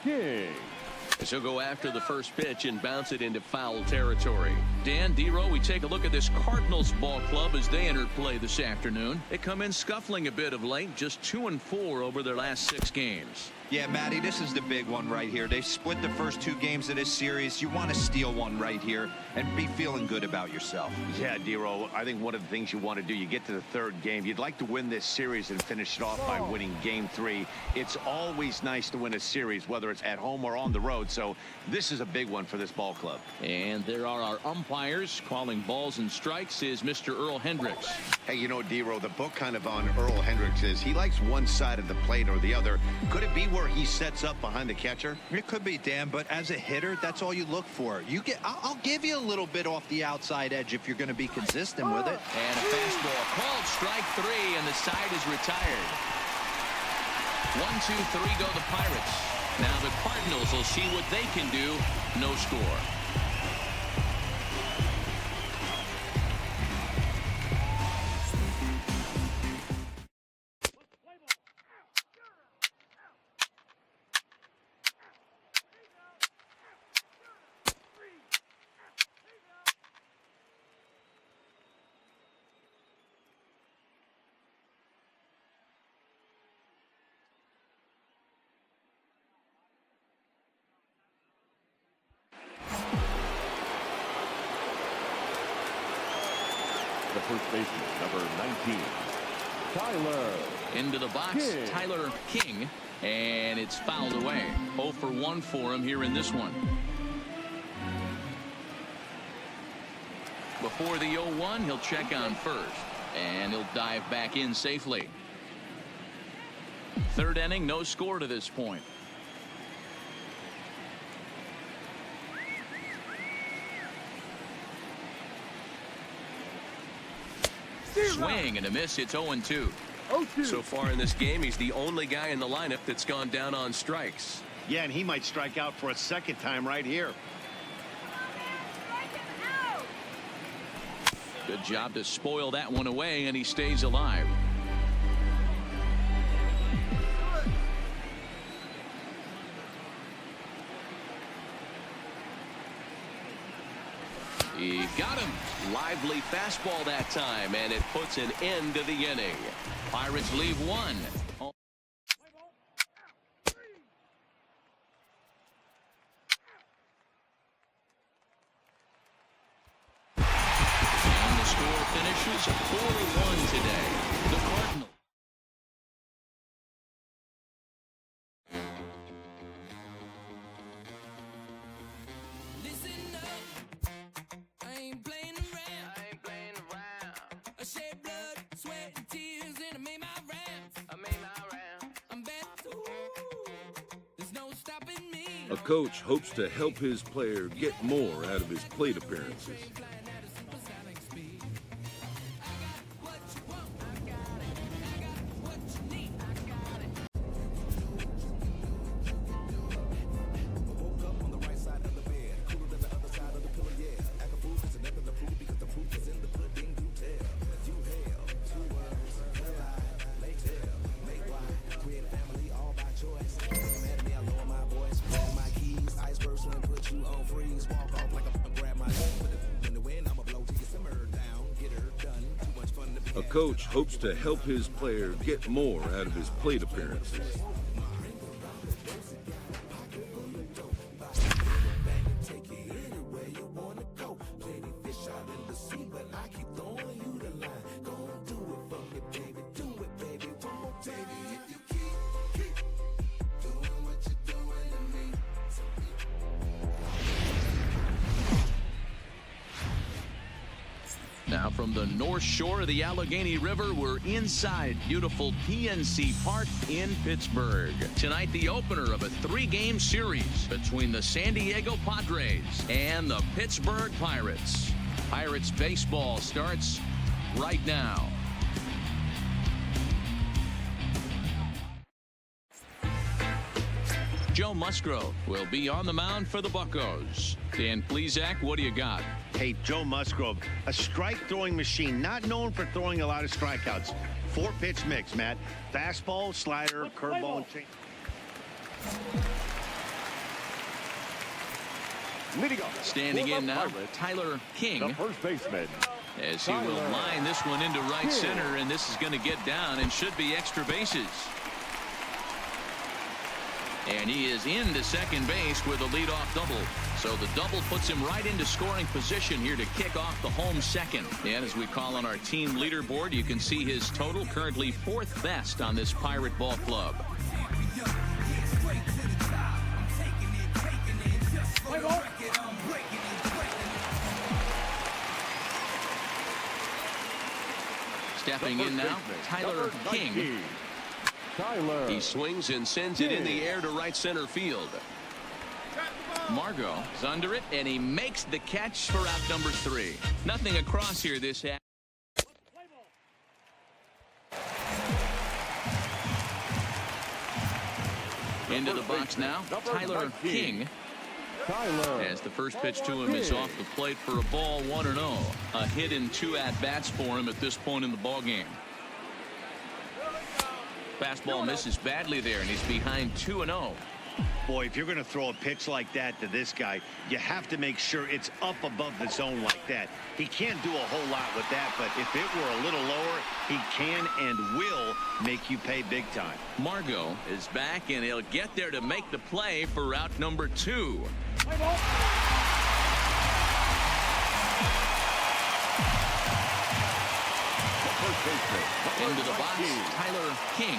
As he'll go after the first pitch and bounce it into foul territory. Dan, D-Row, we take a look at this Cardinals ball club as they enter play this afternoon. They come in scuffling a bit of late, just 2-4 over their last 6 games. Yeah, Matty, this is the big one right here. They split the first 2 games of this series. You want to steal one right here and be feeling good about yourself. Yeah, D-Row, I think one of the things you want to do, you get to the 3rd game, you'd like to win this series and finish it off by winning game 3. It's always nice to win a series, whether it's at home or on the road, so this is a big one for this ball club. And there are our umpires calling balls and strikes is Mr. Earl Hendricks. Hey, you know, D-Row, the book kind of on Earl Hendricks is he likes one side of the plate or the other. Could it be where he sets up behind the catcher? It could be, Dan, but as a hitter, that's all you look for. I'll give you a little bit off the outside edge if you're going to be consistent with it. And a fastball called strike 3, and the side is retired. 1-2-3 go the Pirates. Now the Cardinals will see what they can do. No score. The first baseman, number 19, Tyler. Into the box, King. Tyler King, and it's fouled away. 0 for 1 for him here in this one. Before the 0-1, he'll check on first, and he'll dive back in safely. 3rd inning, no score to this point. Swing and a miss. It's 0-2. So far in this game, he's the only guy in the lineup that's gone down on strikes. Yeah, and he might strike out for a 2nd time right here. Good job to spoil that one away, and he stays alive. He got him. Lively fastball that time, and it puts an end to the inning. Pirates leave 1. And the score finishes 4-1 today. The Cardinals. Listen up, I ain't playing around. I shed blood, sweat, and tears, and I made my rounds. I'm back. There's no stopping me. A coach hopes to help his player get more out of his plate appearances. A coach hopes to help his player get more out of his plate appearances. Now from the north shore of the Allegheny River, we're inside beautiful PNC Park in Pittsburgh. Tonight, the opener of a 3-game series between the San Diego Padres and the Pittsburgh Pirates. Pirates baseball starts right now. Joe Musgrove will be on the mound for the Buccos. Dan Plesac, what do you got? Hey, Joe Musgrove, a strike-throwing machine, not known for throwing a lot of strikeouts. 4-pitch mix, Matt. Fastball, slider, curveball, and change. Leading off. Standing in now, Tyler King. The first baseman. As he will line this one into right center, and this is going to get down and should be extra bases. And he is into second base with a leadoff double. So the double puts him right into scoring position here to kick off the home second. And as we call on our team leaderboard, you can see his total currently 4th best on this Pirate ball club. Stepping in now, Tyler King. He swings and sends it in the air to right center field. Margot is under it, and he makes the catch for out number 3. Nothing across here this half. Into the box now, Tyler King. As the first pitch to him is off the plate for a ball, 1-0. A hit in 2 at-bats for him at this point in the ballgame. Fastball misses badly there, and he's behind 2-0. Boy, if you're going to throw a pitch like that to this guy, you have to make sure it's up above the zone like that. He can't do a whole lot with that, but if it were a little lower, he can and will make you pay big time. Margot is back, and he'll get there to make the play for out number 2. Into the box, Tyler King.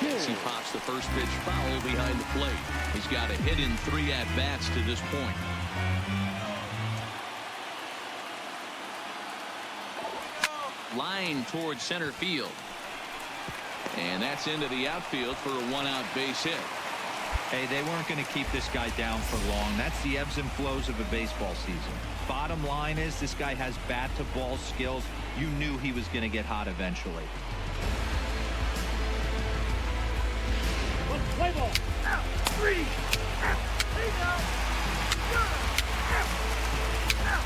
As he pops the first pitch foul behind the plate. He's got a hit in 3 at-bats to this point. Line towards center field. And that's into the outfield for a 1-out base hit. Hey, they weren't going to keep this guy down for long. That's the ebbs and flows of a baseball season. Bottom line is this guy has bat-to-ball skills. You knew he was going to get hot eventually. Play ball. Out. 3. Out. Lay down. Out. Out.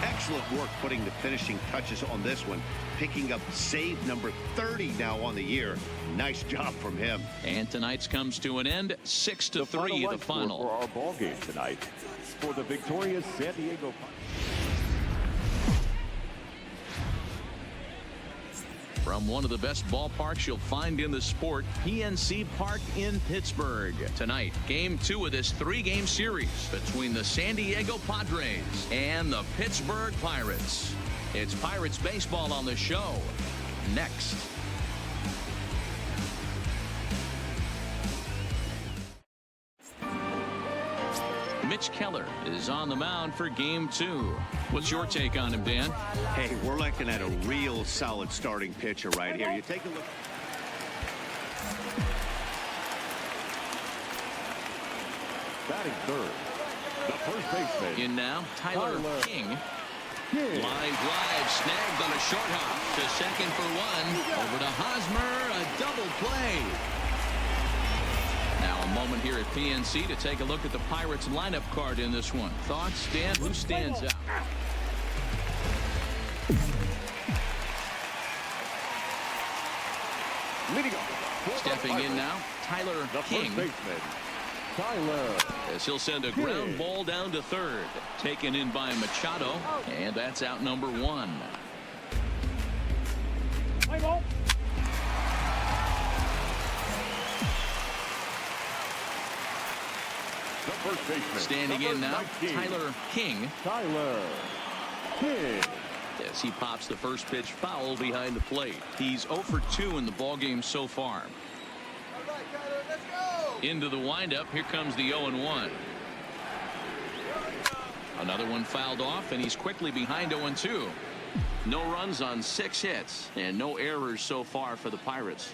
Excellent work putting the finishing touches on this one, picking up save number 30 now on the year. Nice job from him. And tonight's comes to an end, 6-3 the final. For our ball game tonight, for the victorious San Diego. From one of the best ballparks you'll find in the sport, PNC Park in Pittsburgh. Tonight, Game 2 of this 3-game series between the San Diego Padres and the Pittsburgh Pirates. It's Pirates baseball on the show. Next. Mitch Keller is on the mound for Game 2. What's your take on him, Dan? Hey, we're looking at a real solid starting pitcher right here. You take a look. Batting third, the first baseman. In now, Tyler King. Line drive snagged on a short hop to second for 1. Over to Hosmer, a double play. Now a moment here at PNC to take a look at the Pirates lineup card in this one. Thoughts, Dan? Who stands out? Stepping in now, Tyler King. As he'll send a ground ball down to third. Taken in by Machado. And that's out number 1. Play ball. Standing in now, Tyler King. As he pops the first pitch foul behind the plate. He's 0 for 2 in the ballgame so far. All right, Tyler, let's go. Into the windup. Here comes the 0-1. Another one fouled off, and he's quickly behind 0-2. No runs on 6 hits, and no errors so far for the Pirates.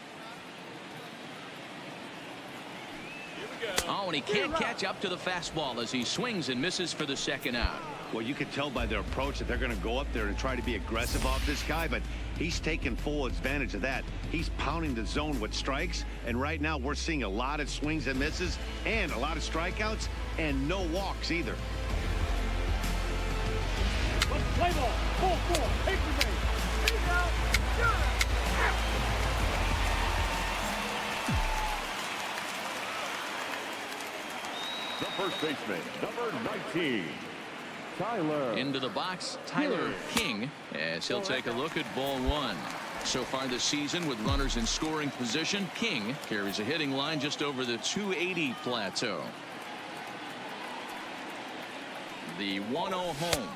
Oh, and he can't catch up to the fastball as he swings and misses for the second out. Well, you can tell by their approach that they're going to go up there and try to be aggressive off this guy, but he's taking full advantage of that. He's pounding the zone with strikes, and right now we're seeing a lot of swings and misses and a lot of strikeouts and no walks either. Let's play ball. Ball 4. Take your base. Take out. The first baseman, number 19, Tyler. Into the box, Tyler King, as he'll take a look at ball 1. So far this season, with runners in scoring position, King carries a hitting line just over the 280 plateau. The 1-0 home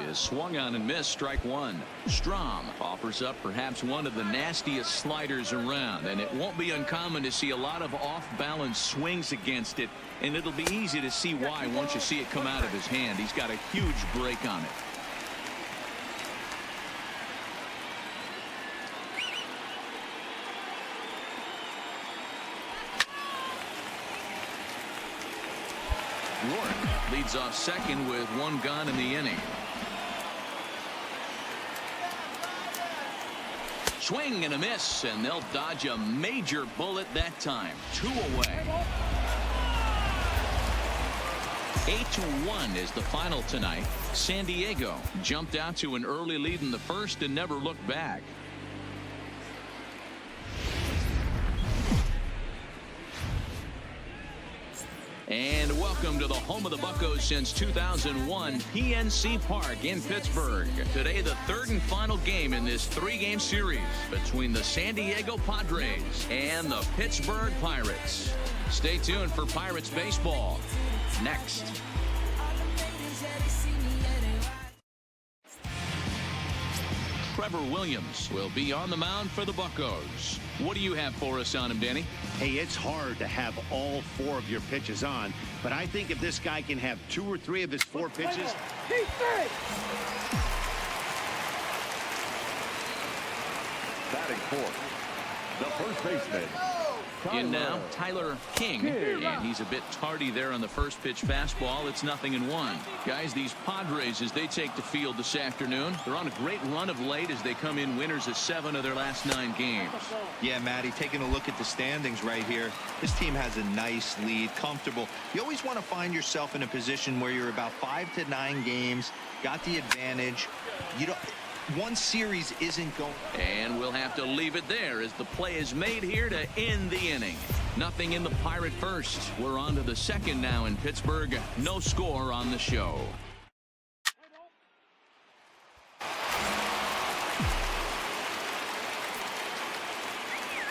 is swung on and missed, strike 1. Strom offers up perhaps one of the nastiest sliders around, and it won't be uncommon to see a lot of off-balance swings against it, and it'll be easy to see why once you see it come out of his hand. He's got a huge break on it. Rourke leads off second with 1 gone in the inning. Swing and a miss, and they'll dodge a major bullet that time. 2 away. 8-1 is the final tonight. San Diego jumped out to an early lead in the first and never looked back. And welcome to the home of the Buccos since 2001, PNC Park in Pittsburgh. Today, the third and final game in this 3-game series between the San Diego Padres and the Pittsburgh Pirates. Stay tuned for Pirates baseball next. Trevor Williams will be on the mound for the Buccos. What do you have for us on him, Danny? Hey, it's hard to have all 4 of your pitches on, but I think if this guy can have 2 or 3 of his 4 pitches. Batting fourth, the first baseman. In now, Tyler King, and he's a bit tardy there on the first pitch fastball. It's 0-1. Guys, these Padres, as they take the field this afternoon, they're on a great run of late as they come in winners of 7 of their last 9 games. Yeah, Matty, taking a look at the standings right here, this team has a nice lead, comfortable. You always want to find yourself in a position where you're about 5 to 9 games, got the advantage. You don't. One series isn't going. And we'll have to leave it there as the play is made here to end the inning. Nothing in the Pirate first. We're on to the second now in Pittsburgh. No score on the show.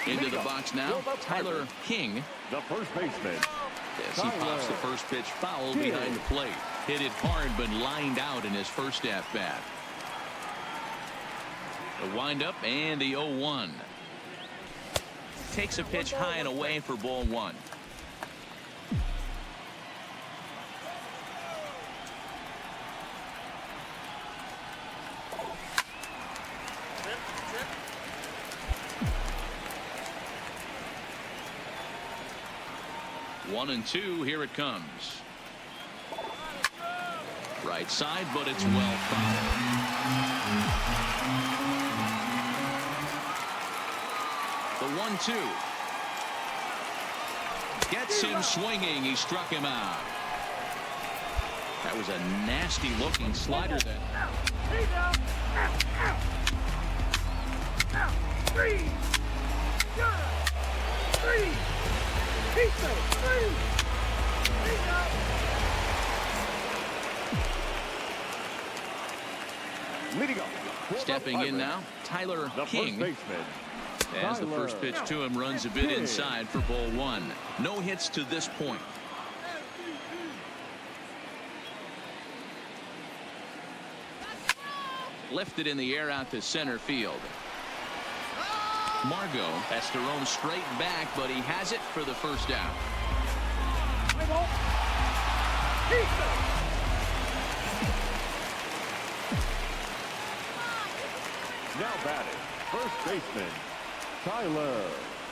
Into the box now, Tyler King. The first baseman. As he pops the first pitch foul behind the plate. Hit it hard but lined out in his first at-bat. The windup and the 0-1. Takes a pitch high and away for ball 1. One and 2, here it comes. Right side, but it's well fouled. The 1-2. Gets him swinging. He struck him out. That was a nasty looking slider then. Stepping in now, Tyler King. As the first pitch to him runs a bit inside for ball 1. No hits to this point. Lifted in the air out to center field. Margot has to roam straight back, but he has it for the first out. Now batting, first baseman, Tyler.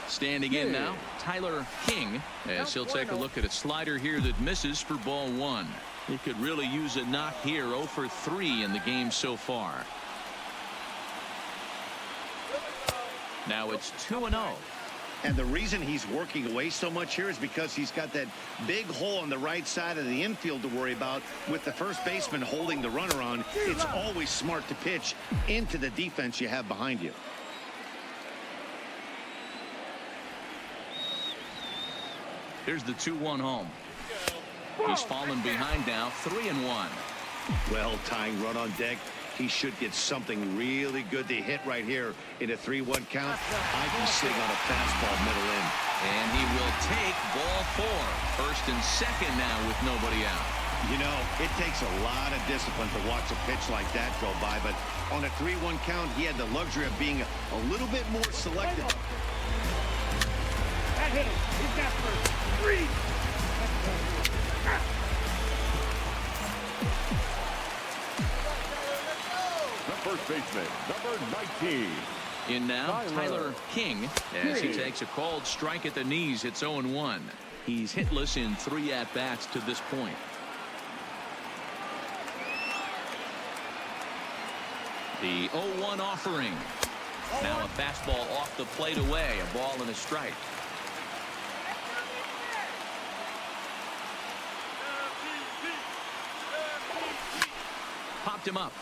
Standing in now, Tyler King, as he'll take a look at a slider here that misses for ball one. He could really use a knock here. 0 for 3 in the game so far. Now it's 2-0. And the reason he's working away so much here is because he's got that big hole on the right side of the infield to worry about with the first baseman holding the runner on. It's always smart to pitch into the defense you have behind you. Here's the 2-1 home. He's fallen behind now, 3-1. Well, tying run on deck. He should get something really good to hit right here in a 3-1 count. I'd be sitting on a fastball middle in. And he will take ball 4. First and second now with nobody out. You know, it takes a lot of discipline to watch a pitch like that go by, but on a 3-1 count, he had the luxury of being a little bit more selective. That hit him. He's got first. 3. The first baseman, number 19. In now, Tyler King, as he takes a called strike at the knees. It's 0-1. He's hitless in 3 at-bats to this point. The 0-1 offering. Now a fastball off the plate away. A ball and a strike. Popped him up.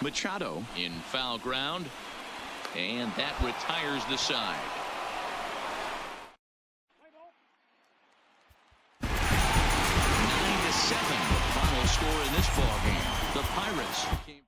Machado in foul ground, and that retires the side. 9-7, the final score in this ballgame. The Pirates came.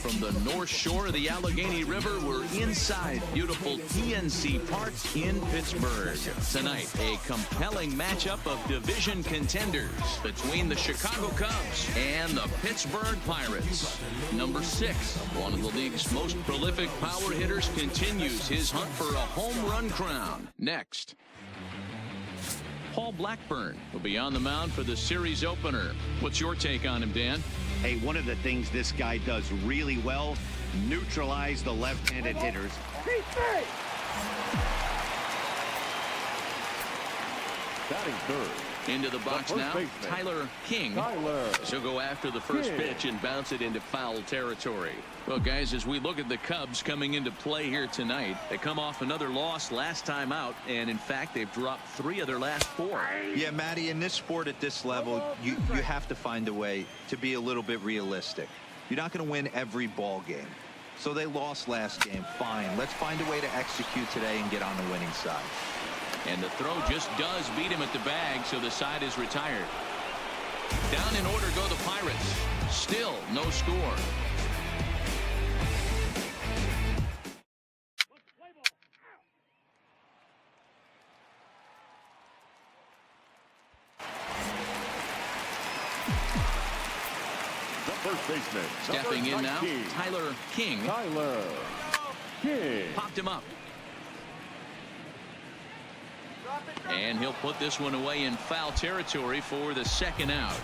From the North Shore of the Allegheny River, we're inside beautiful PNC Park in Pittsburgh. Tonight, a compelling matchup of division contenders between the Chicago Cubs and the Pittsburgh Pirates. Number 6, one of the league's most prolific power hitters, continues his hunt for a home run crown. Next, Paul Blackburn will be on the mound for the series opener. What's your take on him, Dan? Hey, one of the things this guy does really well, neutralize the left-handed hitters. Batting third. Into the box now, Tyler King. He'll go after the first pitch and bounce it into foul territory. Well, guys, as we look at the Cubs coming into play here tonight, they come off another loss last time out, and in fact, they've dropped 3 of their last 4. Yeah, Matty, in this sport at this level, you have to find a way to be a little bit realistic. You're not going to win every ball game. So they lost last game. Fine. Let's find a way to execute today and get on the winning side. And the throw just does beat him at the bag, so the side is retired. Down in order go the Pirates. Still no score. The first baseman, Stepping in now, 19. Tyler King. Popped him up. And he'll put this one away in foul territory for the second out.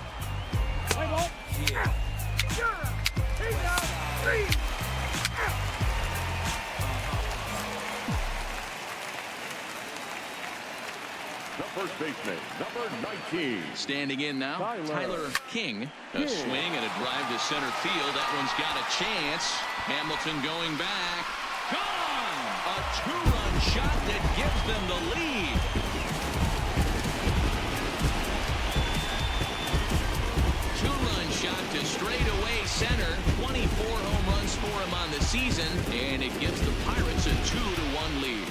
The first baseman, number 19. Standing in now, Tyler King. A swing and a drive to center field. That one's got a chance. Hamilton going back. Gone! A two-run shot that gives them the lead. Two-run shot to straightaway center. 24 home runs for him on the season, and it gives the Pirates a 2-1 lead.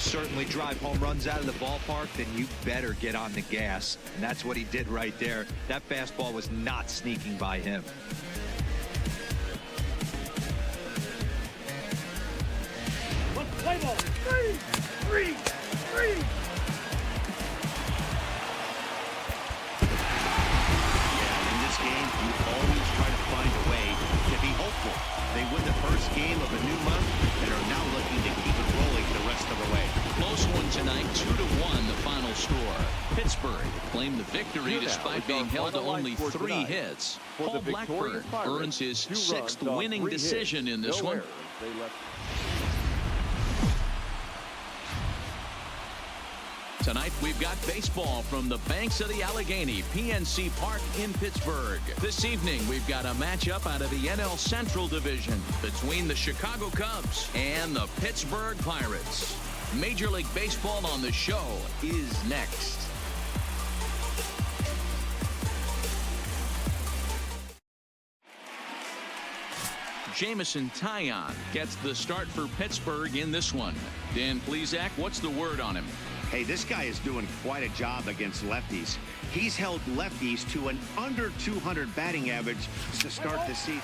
Certainly drive home runs out of the ballpark, then you better get on the gas. And that's what he did right there. That fastball was not sneaking by him. Play ball. Three. Yeah, in this game, you always try to find a way to be hopeful. They win the first game of a new month and are now looking to keep it rolling the rest of the way. Close one tonight, 2-1 the final score. Pittsburgh claimed the victory despite being held to only 3 hits. Paul Blackburn earns his 6th winning decision in this one. Tonight, we've got baseball from the banks of the Allegheny, PNC Park in Pittsburgh. This evening, we've got a matchup out of the NL Central Division between the Chicago Cubs and the Pittsburgh Pirates. Major League Baseball on the show is next. Jamison Taillon gets the start for Pittsburgh in this one. Dan Plesac, what's the word on him? Hey, this guy is doing quite a job against lefties. He's held lefties to an under 200 batting average to start the season.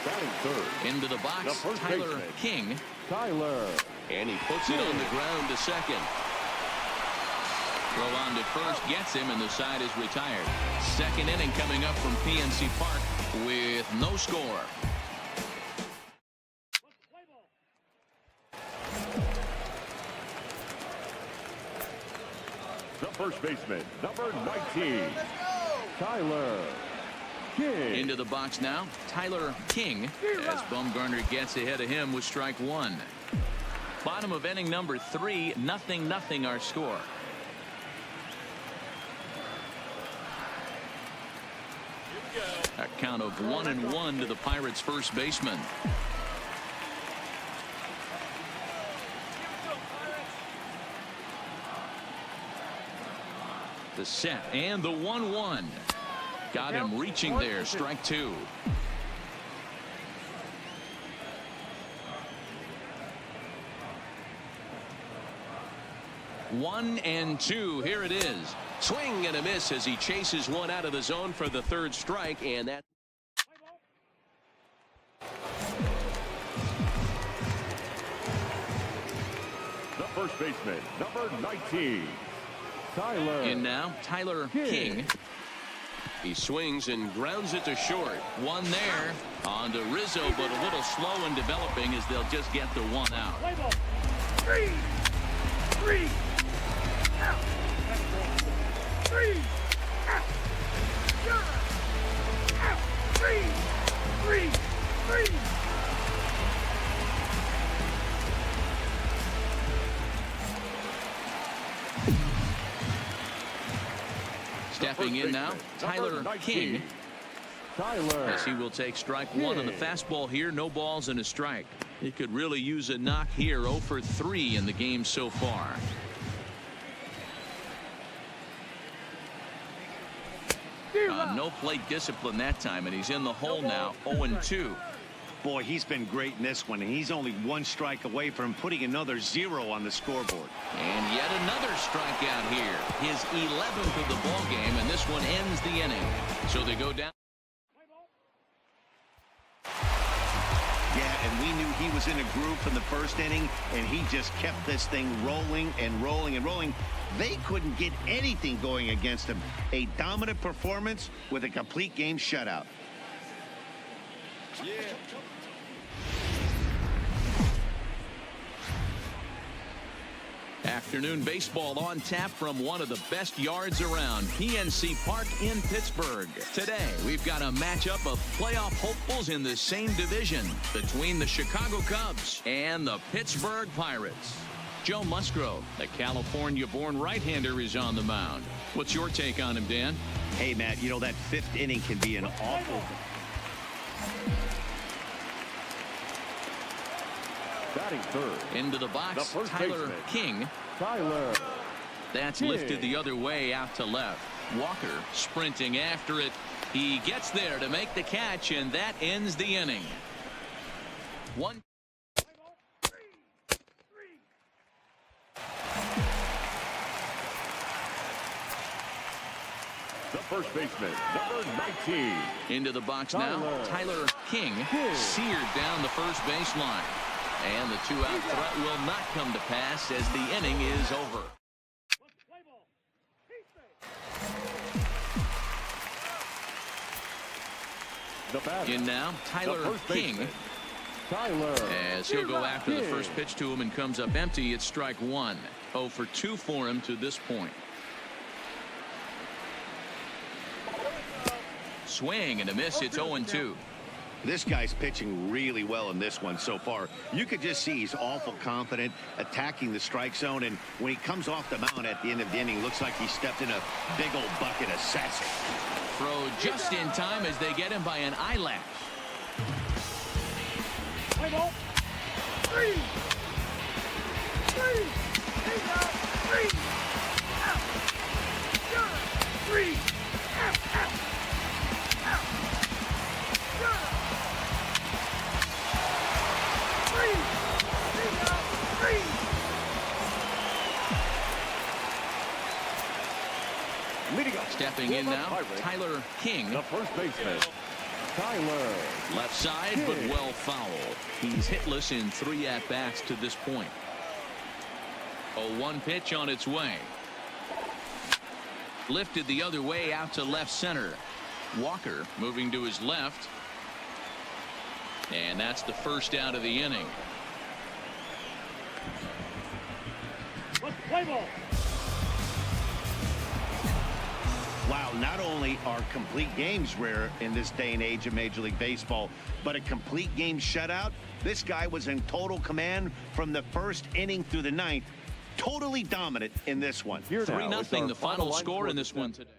Batting third. Into the box, The first Tyler baseman. King. Tyler. And he puts it on the ground to second. Throw on to first gets him, and the side is retired. Second inning coming up from PNC Park with no score. The first baseman, number 19, Tyler King. Into the box now, Tyler King, as Bumgarner gets ahead of him with strike one. Bottom of inning number 3, 0-0 our score. A count of 1-1 to the Pirates' first baseman. The set and the 1-1. Got him reaching there. Strike 2. One and two. Here it is. Swing and a miss as he chases one out of the zone for the third strike, and that. The first baseman, number 19, Tyler. In now, Tyler King. He swings and grounds it to short. One there on to Rizzo, but a little slow in developing as they'll just get the one out. Play ball. Three. Out. Three. Out. Out. Three. Stepping in now, Tyler King. Tyler. As he will take strike one on the fastball here. No balls and a strike. He could really use a knock here. 0 for 3 in the game so far. No plate discipline that time, and he's in the hole now. 0-2. Boy, he's been great in this one, and he's only one strike away from putting another 0 on the scoreboard. And yet another strikeout here. His 11th of the ball game, and this one ends the inning. So they go down. Yeah, and we knew he was in a groove in the first inning, and he just kept this thing rolling and rolling and rolling. They couldn't get anything going against him. A dominant performance with a complete game shutout. Yeah. Afternoon baseball on tap from one of the best yards around, PNC Park in Pittsburgh. Today, we've got a matchup of playoff hopefuls in the same division between the Chicago Cubs and the Pittsburgh Pirates. Joe Musgrove, the California-born right-hander, is on the mound. What's your take on him, Dan? Hey, Matt, you know, that fifth inning can be an awful... Batting third. Into the box, The first Tyler baseman. King. Tyler. That's King. lifted the other way out to left. Walker sprinting after it. He gets there to make the catch, and that ends the inning. One. The first baseman, number 19. Into the box now, Tyler King seared down the first baseline. And the two-out threat will not come to pass as the inning is over. In now, Tyler King. As he'll go after the first pitch to him and comes up empty, it's strike one. 0 for 2 for him to this point. Swing and a miss. It's 0-2. This guy's pitching really well in this one so far. You could just see he's awful confident attacking the strike zone, and when he comes off the mound at the end of the inning, looks like he stepped in a big old bucket of sassy. Throw just in time as they get him by an eyelash. Play ball. Three. Out. Three. Out. Stepping in now, Tyler King. The first baseman, Tyler. Left side, but well foul. He's hitless in 3 at-bats to this point. A 1 pitch on its way. Lifted the other way out to left center. Walker moving to his left. And that's the first out of the inning. Let's play ball. Wow, not only are complete games rare in this day and age of Major League Baseball, but a complete game shutout. This guy was in total command from the first inning through the 9th. Totally dominant in this one. 3-0 the final score in this one today.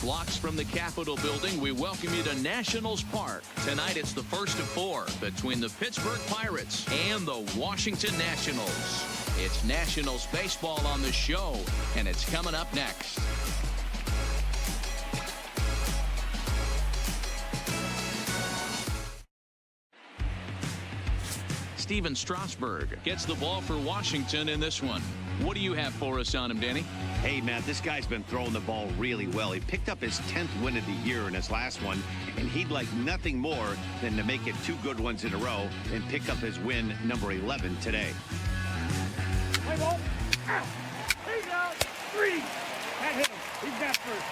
Blocks from the Capitol building, we welcome you to Nationals Park. Tonight it's the first of 4 between the Pittsburgh Pirates and the Washington Nationals. It's Nationals baseball on the show, and it's coming up next. Steven Strasburg gets the ball for Washington in this one. What do you have for us on him, Danny? Hey, Matt, this guy's been throwing the ball really well. He picked up his 10th win of the year in his last one, and he'd like nothing more than to make it 2 good ones in a row and pick up his win number 11 today. Play ball. Out. He's out. 3. That hit him. He's got first.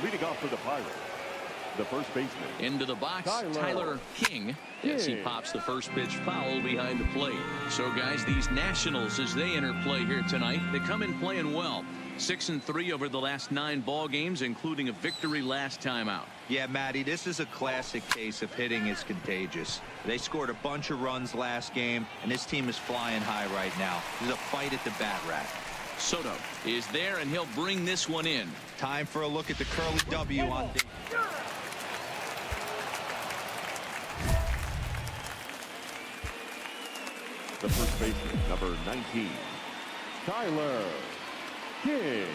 3. Leading off for the Pirates, the first baseman. Into the box, Tyler King. As he pops the first pitch foul behind the plate. So, guys, these Nationals, as they enter play here tonight, they come in playing well. 6-3 over the last 9 ball games, including a victory last time out. Yeah, Matty, this is a classic case of hitting is contagious. They scored a bunch of runs last game, and this team is flying high right now. There's a fight at the bat rack. Soto is there, and he'll bring this one in. Time for a look at the curly W on D. the first baseman, number 19, Tyler King.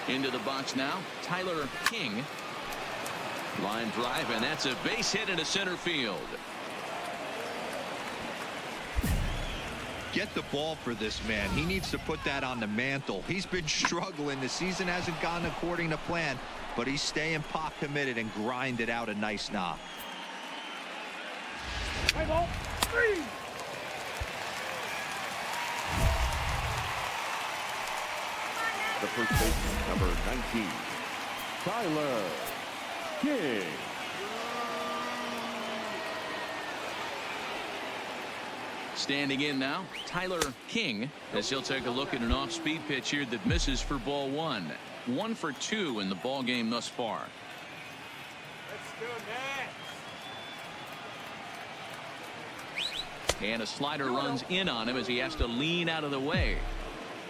Into the box now, Tyler King. Line drive, and that's a base hit into center field. Get the ball for this man. He needs to put that on the mantle. He's been struggling. The season hasn't gone according to plan, but he's staying pot committed and grinded out a nice knock. Play ball. 3. The first baseman, number 19, Tyler King. Standing in now, Tyler King, as he'll take a look at an off-speed pitch here that misses for ball 1. 1 for 2 in the ball game thus far. Let's do that. And a slider runs in on him as he has to lean out of the way.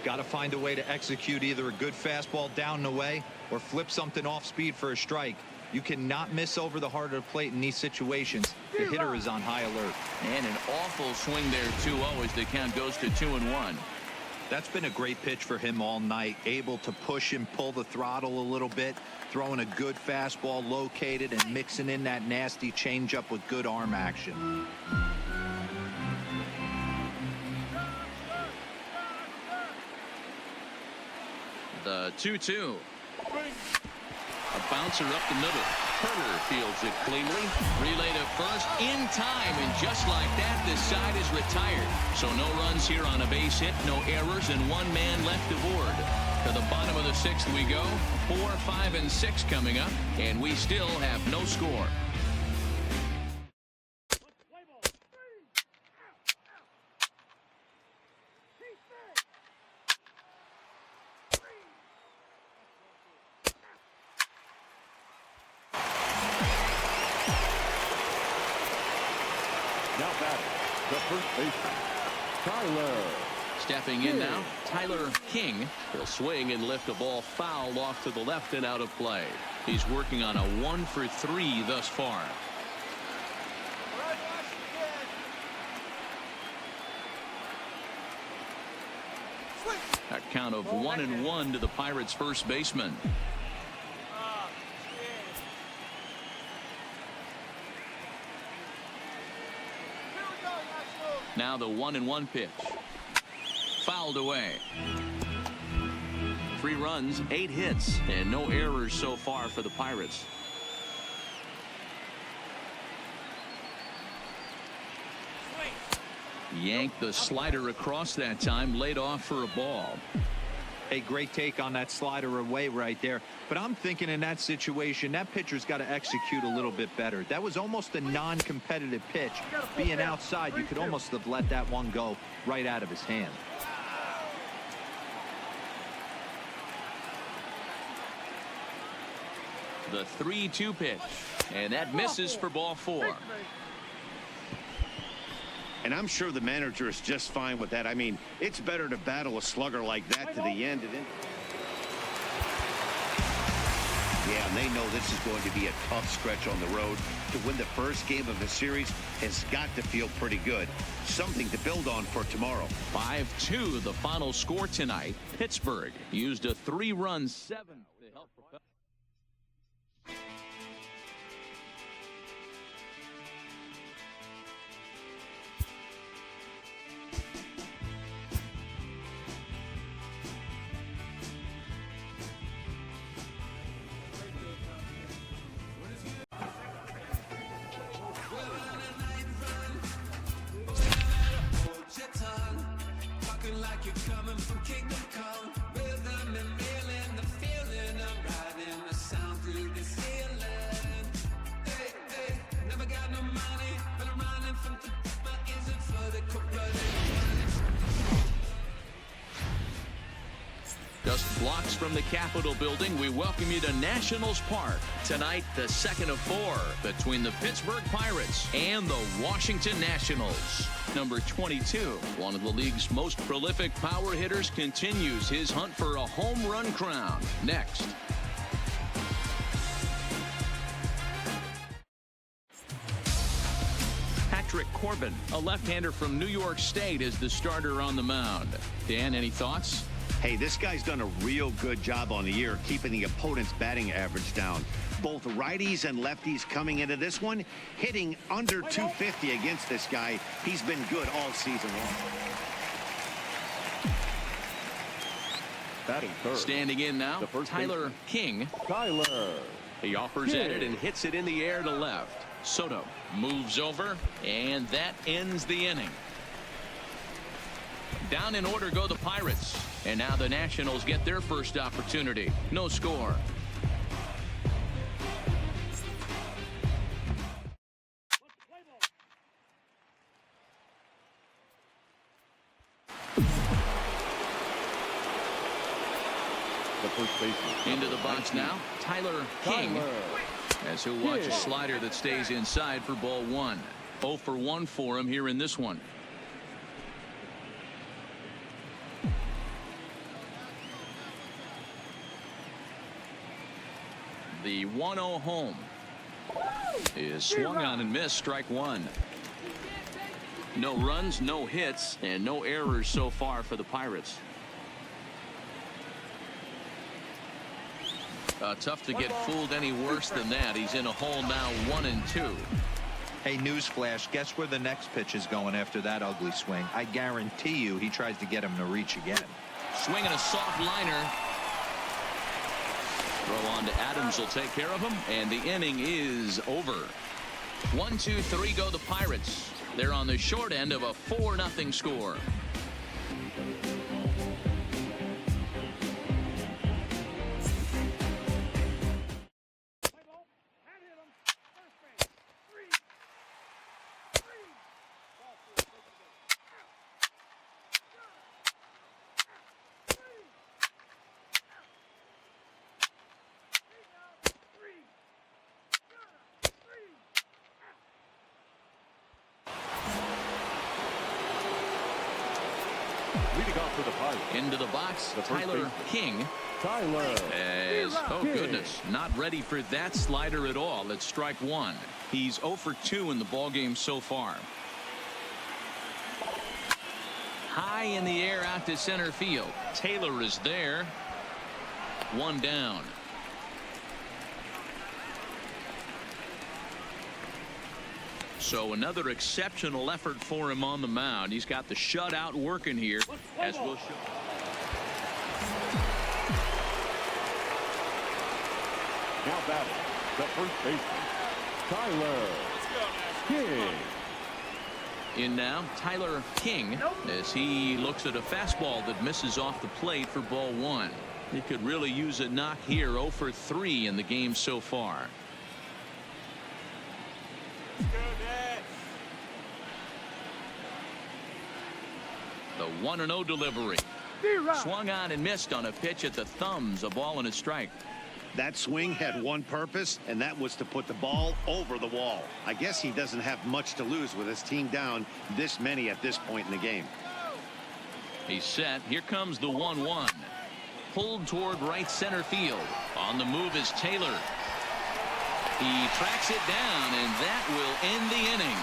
Got to find a way to execute either a good fastball down the way or flip something off speed for a strike. You cannot miss over the heart of the plate in these situations. The hitter is on high alert. And an awful swing there, 2-0, as the count goes to 2-1. That's been a great pitch for him all night. Able to push and pull the throttle a little bit, throwing a good fastball located and mixing in that nasty changeup with good arm action. The 2-2. A bouncer up the middle. Turner fields it cleanly. Relay to first in time, and just like that, this side is retired. So no runs here on a base hit, no errors, and 1 man left aboard. To the bottom of the 6th we go. 4, 5, and 6 coming up, and we still have no score. Now batting, the first baseman, Tyler. Stepping in now, Tyler King. He'll swing and lift a ball foul off to the left and out of play. He's working on a 1 for 3 thus far. A count of 1-1 to the Pirates' first baseman. Now the 1-1 pitch. Fouled away. 3 runs, 8 hits, and no errors so far for the Pirates. Yanked the slider across that time, laid off for a ball. A great take on that slider away right there. But I'm thinking in that situation, that pitcher's got to execute a little bit better. That was almost a non-competitive pitch. Being outside, you could almost have let that one go right out of his hand. The 3-2 pitch, and that misses for ball 4. And I'm sure the manager is just fine with that. I mean, it's better to battle a slugger like that to the end. Yeah, and they know this is going to be a tough stretch on the road. To win the first game of the series has got to feel pretty good. Something to build on for tomorrow. 5-2, the final score tonight. Pittsburgh used a 3-run 7th to help propel. Just blocks from the Capitol building, we welcome you to Nationals Park. Tonight, the second of 4 between the Pittsburgh Pirates and the Washington Nationals. Number 22, one of the league's most prolific power hitters, continues his hunt for a home run crown. Next. Corbin, a left-hander from New York State, is the starter on the mound. Dan, any thoughts? Hey, this guy's done a real good job on the year keeping the opponent's batting average down. Both righties and lefties coming into this one, hitting under 250 against this guy. He's been good all season long. Batting third. Standing in now, Tyler King. Tyler. He offers at it and hits it in the air to left. Soto moves over, and that ends the inning. Down in order go the Pirates. And now the Nationals get their first opportunity. No score. The first baseman. Into the box now, Tyler King. As he'll watch a slider that stays inside for ball one. 0 for 1 for him here in this one. The 1-0 home is swung on and missed, strike one. No runs, no hits, and no errors so far for the Pirates. Tough to get fooled any worse than that. He's in a hole now, 1 and 2. Hey, newsflash, guess where the next pitch is going after that ugly swing? I guarantee you he tries to get him to reach again. Swinging a soft liner. Throw on to Adams will take care of him, and the inning is over. 1, 2, 3 go the Pirates. They're on the short end of a 4-0 score. Leading off for the Pirates. Into the box, Tyler King. Tyler. Oh goodness, not ready for that slider at all. It's strike one. He's 0 for 2 in the ballgame so far. High in the air out to center field. Taylor is there. One down. So another exceptional effort for him on the mound. He's got the shutout working here, as we'll show. Now batting, the first baseman, Tyler King. In now, Tyler King, as he looks at a fastball that misses off the plate for ball one. He could really use a knock here. 0 for 3 in the game so far. The 1-0 delivery. Swung on and missed on a pitch at the thumbs. A ball and a strike. That swing had one purpose, and that was to put the ball over the wall. I guess he doesn't have much to lose with his team down this many at this point in the game. He's set. Here comes the 1-1. Pulled toward right center field. On the move is Taylor. He tracks it down, and that will end the inning.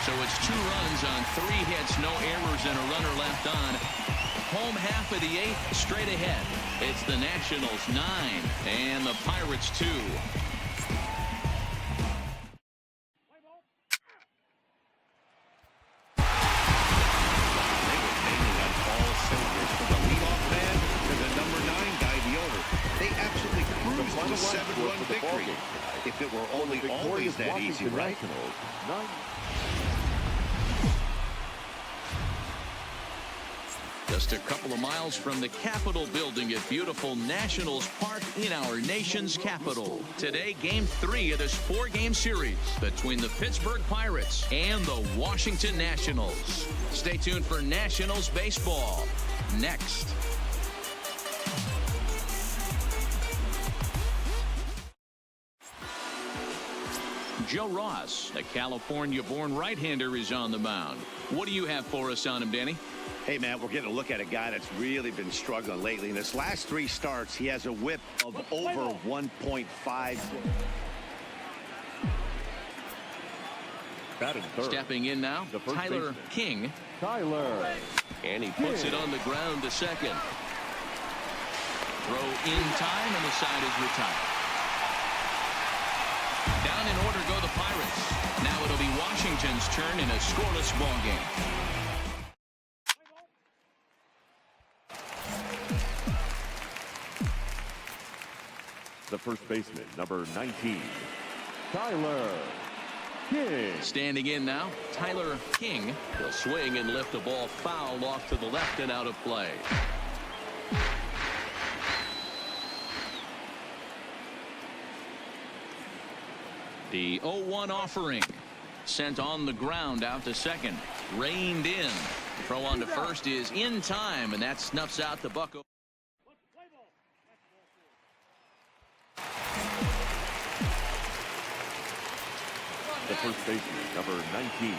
So it's 2 runs on 3 hits, no errors, and a runner left on. Home half of the 8th, straight ahead. It's the Nationals 9 and the Pirates 2. A 7-run victory. If it were only always that easy, right? Just a couple of miles from the Capitol building at beautiful Nationals Park in our nation's capital. Today, Game 3 of this 4-game series between the Pittsburgh Pirates and the Washington Nationals. Stay tuned for Nationals baseball next. Joe Ross, a California-born right-hander, is on the mound. What do you have for us on him, Danny? Hey, man, we're getting a look at a guy that's really been struggling lately. In his last 3 starts, he has a whip of over 1.5. Batting third. Stepping in now, The first Tyler baseman. King. Tyler. And he puts it on the ground to second. Throw in time, and the side is retired. Down in order go the Pirates. Now it'll be Washington's turn in a scoreless ball game. The first baseman, number 19, Tyler King. Standing in now, Tyler King. He'll swing and lift the ball foul off to the left and out of play. The 0-1 offering. Sent on the ground out to second. Reined in. Throw on to first is in time, and that snuffs out the buck. The first baseman, number 19,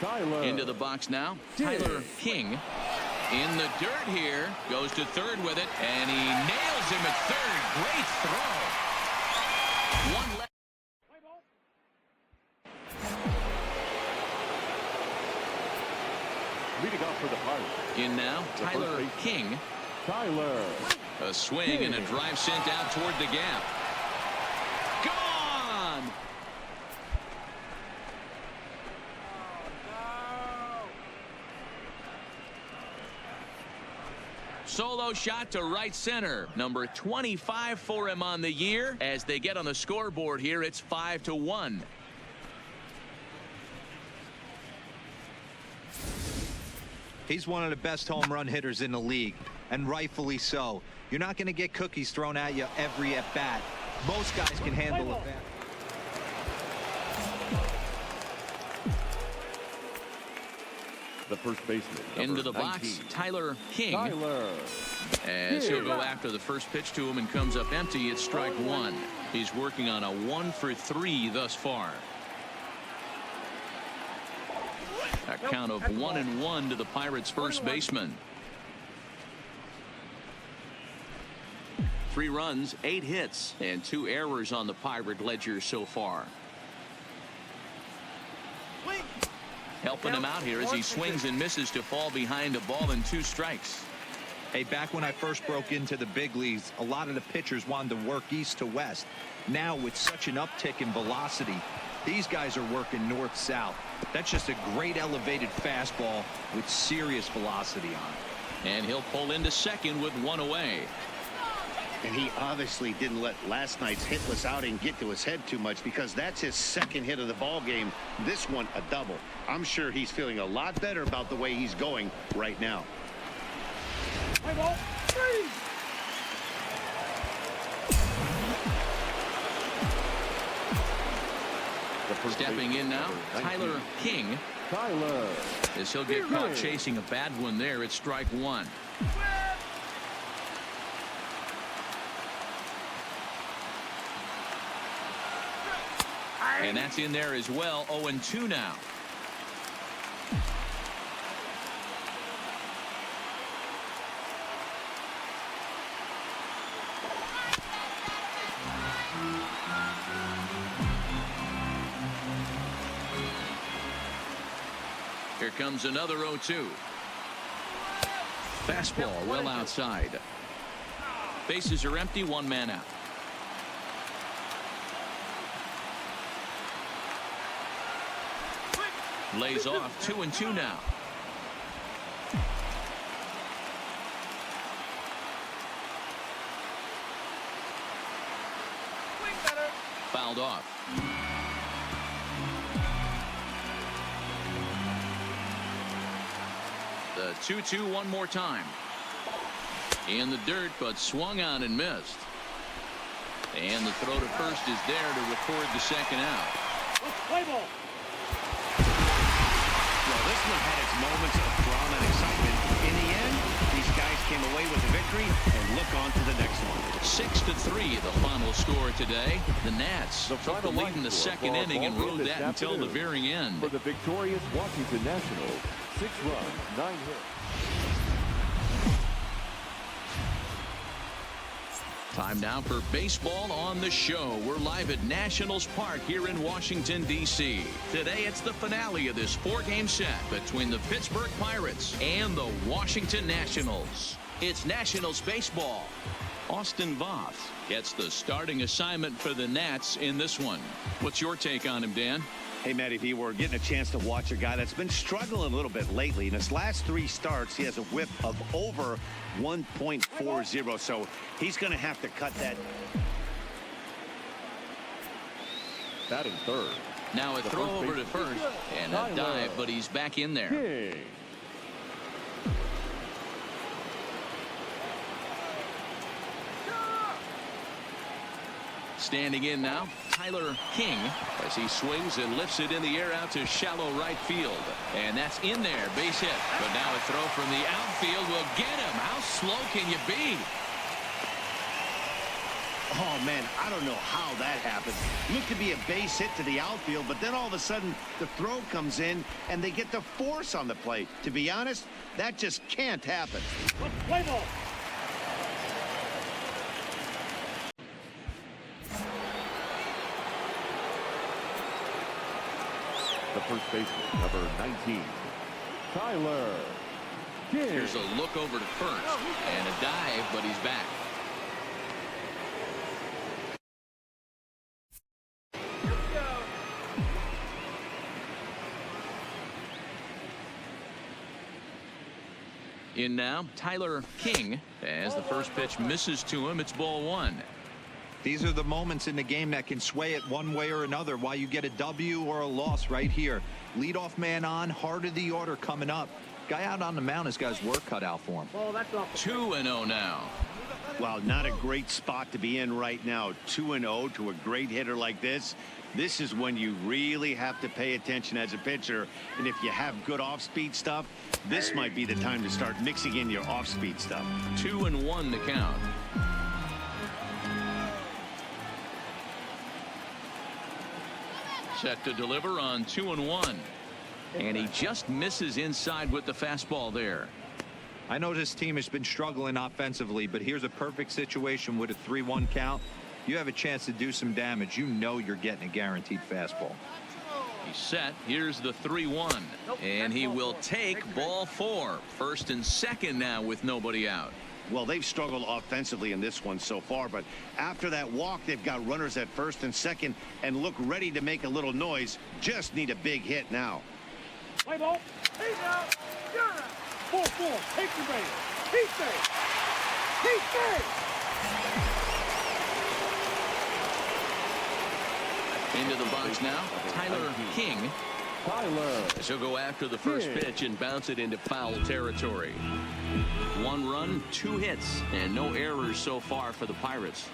Tyler. Into the box now, Tyler King. In the dirt here, goes to third with it, and he nails him at third. Great throw. One left. Leading off for the Pirates. In now, Tyler King. Tyler. A swing and a drive sent out toward the gap. Gone! Solo shot to right center. Number 25 for him on the year. As they get on the scoreboard here, it's 5-1. He's one of the best home run hitters in the league, and rightfully so. You're not going to get cookies thrown at you every at bat. Most guys can handle a bat. The first baseman, Into the 19, box, Tyler King. Tyler. As he'll go after the first pitch to him and comes up empty, it's strike one. He's working on a 1-for-3 thus far. A count of 1-1 to the Pirates' first baseman. 3 runs, 8 hits, and 2 errors on the Pirate ledger so far. Helping him out here as he swings and misses to fall behind a ball and 2 strikes. Hey, back when I first broke into the big leagues, a lot of the pitchers wanted to work east to west. Now, with such an uptick in velocity, these guys are working north-south. That's just a great elevated fastball with serious velocity on it. And he'll pull into second with 1 away. And he obviously didn't let last night's hitless outing get to his head too much, because that's his second hit of the ball game. This one a double. I'm sure he's feeling a lot better about the way he's going right now. Play ball. 3. Stepping in now, Tyler King. Tyler. As he'll get caught chasing a bad one there, it's strike 1. And that's in there as well. 0-2 now. Here comes another 0-2. Fastball well outside. Bases are empty, 1 man out. Lays off. 2-2 now. Fouled off. The 2-2 one more time. In the dirt, but swung on and missed. And the throw to first is there to record the second out. Play ball. Well, this one had its moments of drama and excitement. In the end, these guys came away with the victory and look on to the next one. 6-3, the final score today. The Nats took the lead in the second inning and rode that until the very end. For the victorious Washington Nationals, 6 runs, 9 hits. Time now for baseball on the show. We're live at Nationals Park here in Washington, D.C. Today, it's the finale of this four-game set between the Pittsburgh Pirates and the Washington Nationals. It's Nationals baseball. Austin Voth gets the starting assignment for the Nats in this one. What's your take on him, Dan? Hey, Matty V, we're getting a chance to watch a guy that's been struggling a little bit lately. In his last 3 starts, he has a whip of over 1.40, so he's going to have to cut that. Batting third. Now a throw over to first and a dive, but he's back in there. King. Standing in now, Tyler King, as he swings and lifts it in the air out to shallow right field. And that's in there, base hit. But now a throw from the outfield will get him. How slow can you be? Oh, man, I don't know how that happened. Looked to be a base hit to the outfield, but then all of a sudden the throw comes in and they get the force on the plate. To be honest, that just can't happen. Play ball. The first baseman, number 19, Tyler King. Here's a look over to first and a dive, but he's back. In now, Tyler King, as the first pitch misses to him. It's ball 1. These are the moments in the game that can sway it one way or another, why you get a W or a loss right here. Leadoff man on, heart of the order coming up. Guy out on the mound has got his work cut out for him. 2-0 now. Wow, not a great spot to be in right now. 2-0 to a great hitter like this. This is when you really have to pay attention as a pitcher. And if you have good off-speed stuff, this might be the time to start mixing in your off-speed stuff. 2-1 the count. Set to deliver on 2-1. And he just misses inside with the fastball there. I know this team has been struggling offensively, but here's a perfect situation with a 3-1 count. You have a chance to do some damage. You know you're getting a guaranteed fastball. He's set. Here's the 3-1. And he will take ball 4. First and second now with nobody out. Well, they've struggled offensively in this one so far, but after that walk, they've got runners at first and second and look ready to make a little noise. Just need a big hit now. Play ball. He's out. You're out. 4-4. Take the base. He's safe. He's safe. Into the box now, Tyler King. Tyler. He'll go after the first pitch and bounce it into foul territory. 1 run, 2 hits, and no errors so far for the Pirates.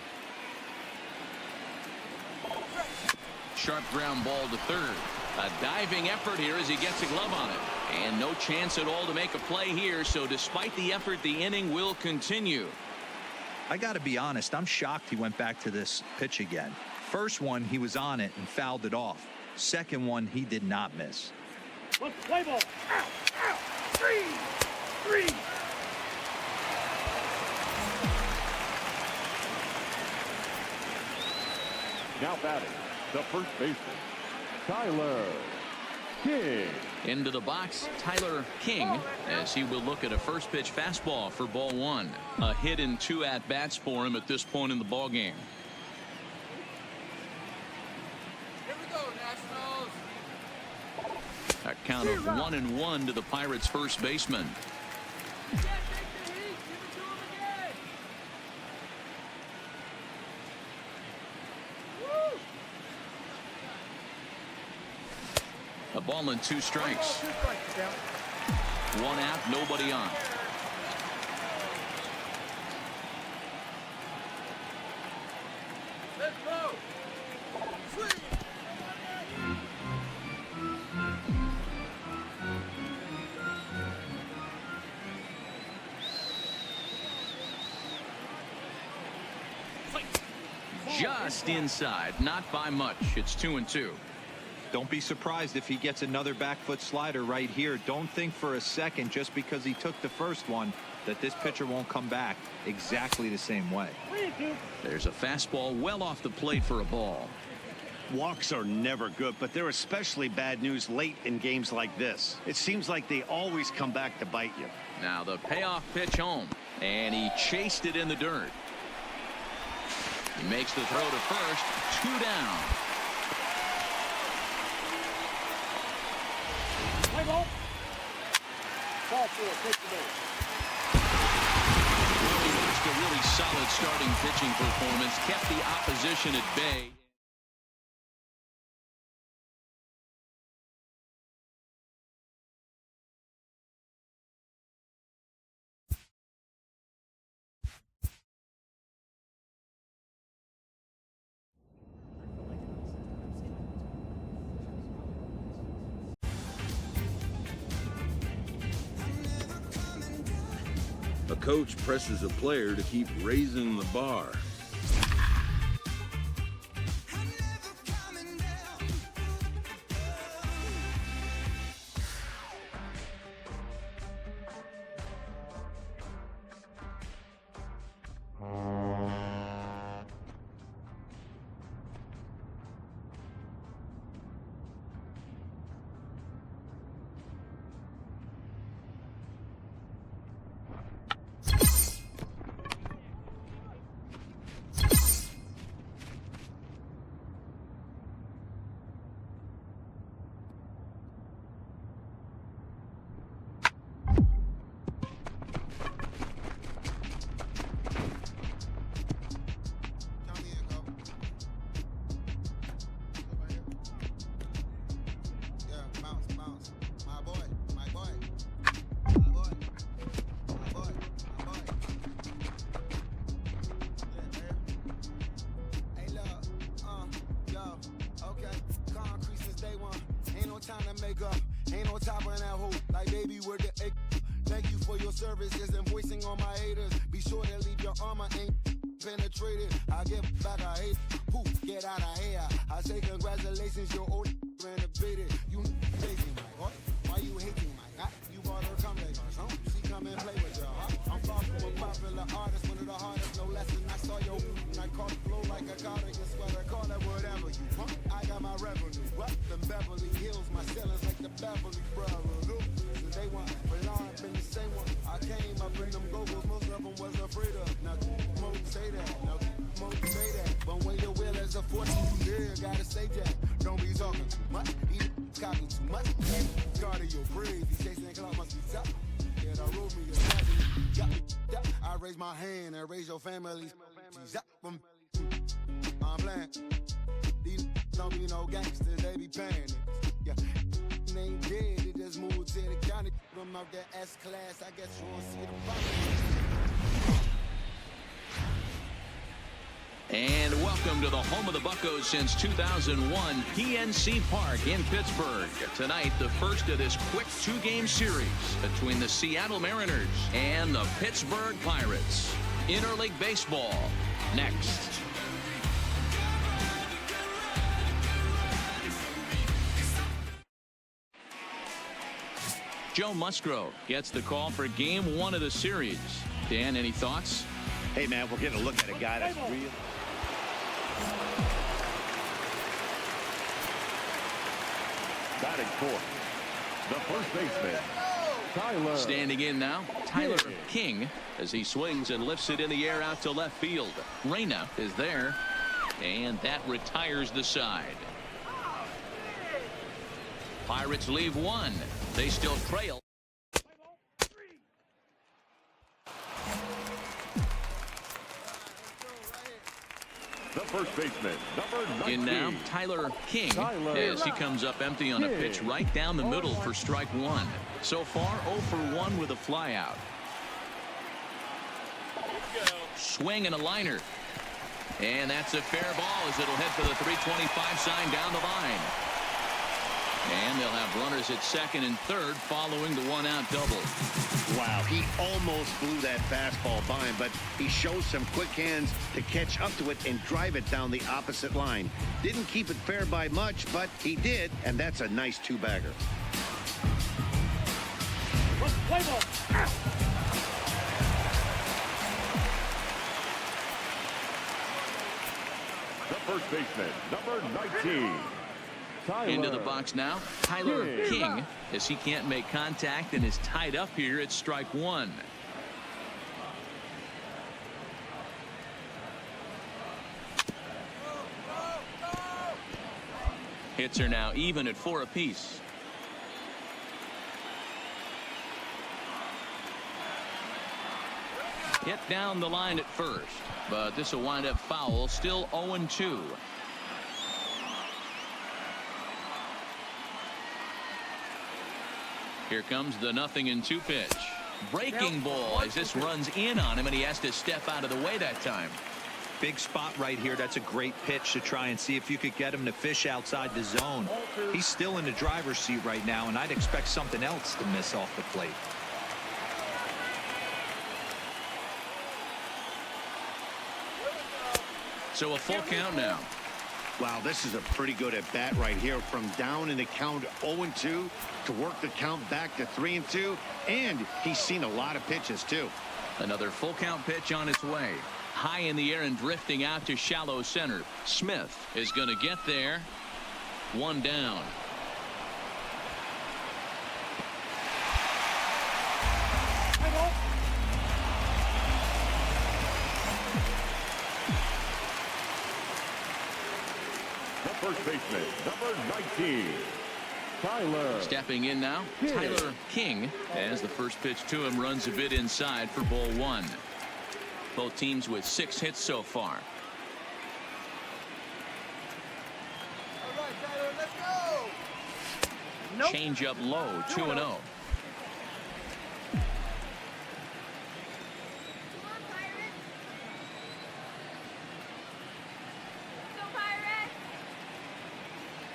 Sharp ground ball to third. A diving effort here as he gets a glove on it. And no chance at all to make a play here, so despite the effort, the inning will continue. I got to be honest, I'm shocked he went back to this pitch again. First one, he was on it and fouled it off. Second one, he did not miss. Let's play ball. Out, out. 3. Now batting, the first baseman, Tyler King. Into the box, Tyler King, as he will look at a first pitch fastball for ball 1. A hit in 2 at-bats for him at this point in the ball game. Here we go, Nationals. A count of 1-1 to the Pirates' first baseman. You can't take the heat. Give it to him again. Woo! A ball and 2 strikes. 1 out, nobody on. Let's go. Swing. Just inside, not by much. It's 2-2. Don't be surprised if he gets another back foot slider right here. Don't think for a second, just because he took the first one, that this pitcher won't come back exactly the same way. There's a fastball well off the plate for a ball. Walks are never good, but they're especially bad news late in games like this. It seems like they always come back to bite you. Now the payoff pitch home, and he chased it in the dirt. He makes the throw to first, 2 down. Play ball. Ball 4, take the base. Well, he watched a really solid starting pitching performance, kept the opposition at bay. A coach presses a player to keep raising the bar. Ain't no top on that hoe, like baby with the egg. Thank you for your services and voicing on my haters. Be sure to leave your armor ain't penetrated. I get back, I hate. Poof, get out of here. I say congratulations, your old renovated. You hating my what? Why you hating my? You bought her come like us, huh? She come and play with y'all, huh? I'm far from a popular artist, one of the hardest, no less than I saw your and I caught the flow like a cardigan sweater. Call it whatever you want. I got my revenue. Up in Beverly Hills, my ceilings like the Beverly Brothers. So they want belong been the same one. I came up in them go-go's, most of them was afraid of. Now, won't say that. Now, won't say that. But when your will is a fortune, you gotta say that. Don't be talking too much. Eat copy too much. Cardio brave. These chasing clout must be tough. Yeah, I wrote me a strategy. Got me up. I raise my hand and raise your family. She's up from. I'm playing. These don't be no gangsters, they be paying it. Yeah, they ain't dead, they just moved to the county. Them out there S-class, I guess you won't see the And welcome to the home of the Buccos since 2001, PNC Park in Pittsburgh. Tonight, the first of this quick 2-game series between the Seattle Mariners and the Pittsburgh Pirates. Interleague baseball, next. Joe Musgrove gets the call for game 1 of the series. Dan, any thoughts? Hey, man, we're getting a look at a guy that's real. Batting fourth, the first baseman, Tyler. Standing in now, Tyler King, as he swings and lifts it in the air out to left field. Reyna is there, and that retires the side. Pirates leave 1. They still trail. The first baseman, number 19. In now, Tyler King, as he comes up empty on a pitch right down the middle for strike 1. So far, 0 for 1 with a flyout. Swing and a liner. And that's a fair ball as it'll head for the 325 sign down the line. And they'll have runners at second and third following the one-out double. Wow, he almost blew that fastball by him, but he shows some quick hands to catch up to it and drive it down the opposite line. Didn't keep it fair by much, but he did, and that's a nice two-bagger. Play ball. The first baseman, number 19. Into the box now, Tyler King, as he can't make contact and is tied up here at strike one. Hits are now even at 4 apiece. Hit down the line at first, but this will wind up foul, still 0-2. Here comes the 0-2 pitch. Breaking ball as this runs in on him, and he has to step out of the way that time. Big spot right here. That's a great pitch to try and see if you could get him to fish outside the zone. He's still in the driver's seat right now, and I'd expect something else to miss off the plate. So a full count now. Wow, this is a pretty good at bat right here, from down in the count 0-2 to work the count back to 3-2, and he's seen a lot of pitches too. Another full count pitch on its way. High in the air and drifting out to shallow center. Smith is going to get there. One down. First baseman, number 19, Tyler. Stepping in now, Tyler King, as the first pitch to him runs a bit inside for ball one. Both teams with 6 hits so far. All right, Tyler, let's go. Nope. Change up low, 2-0.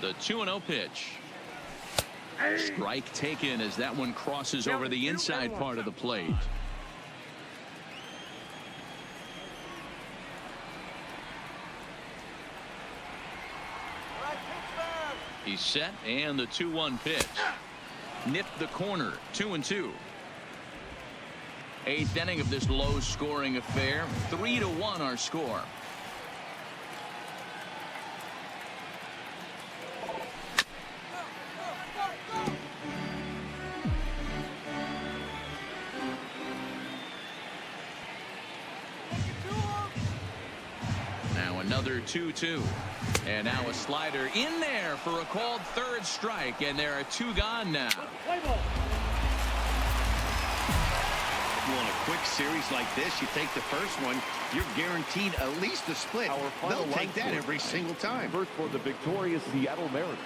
The 2-0 pitch. Strike taken as that one crosses over the inside part of the plate. He's set, and the 2-1 pitch. Nipped the corner, 2-2. 8th inning of this low-scoring affair. 3-1 our score. Another 2-2, and now a slider in there for a called third strike, and there are 2 gone now. Play ball. You want a quick series like this, you take the first one, you're guaranteed at least a split. They'll take that every single time. First for the victorious Seattle Mariners.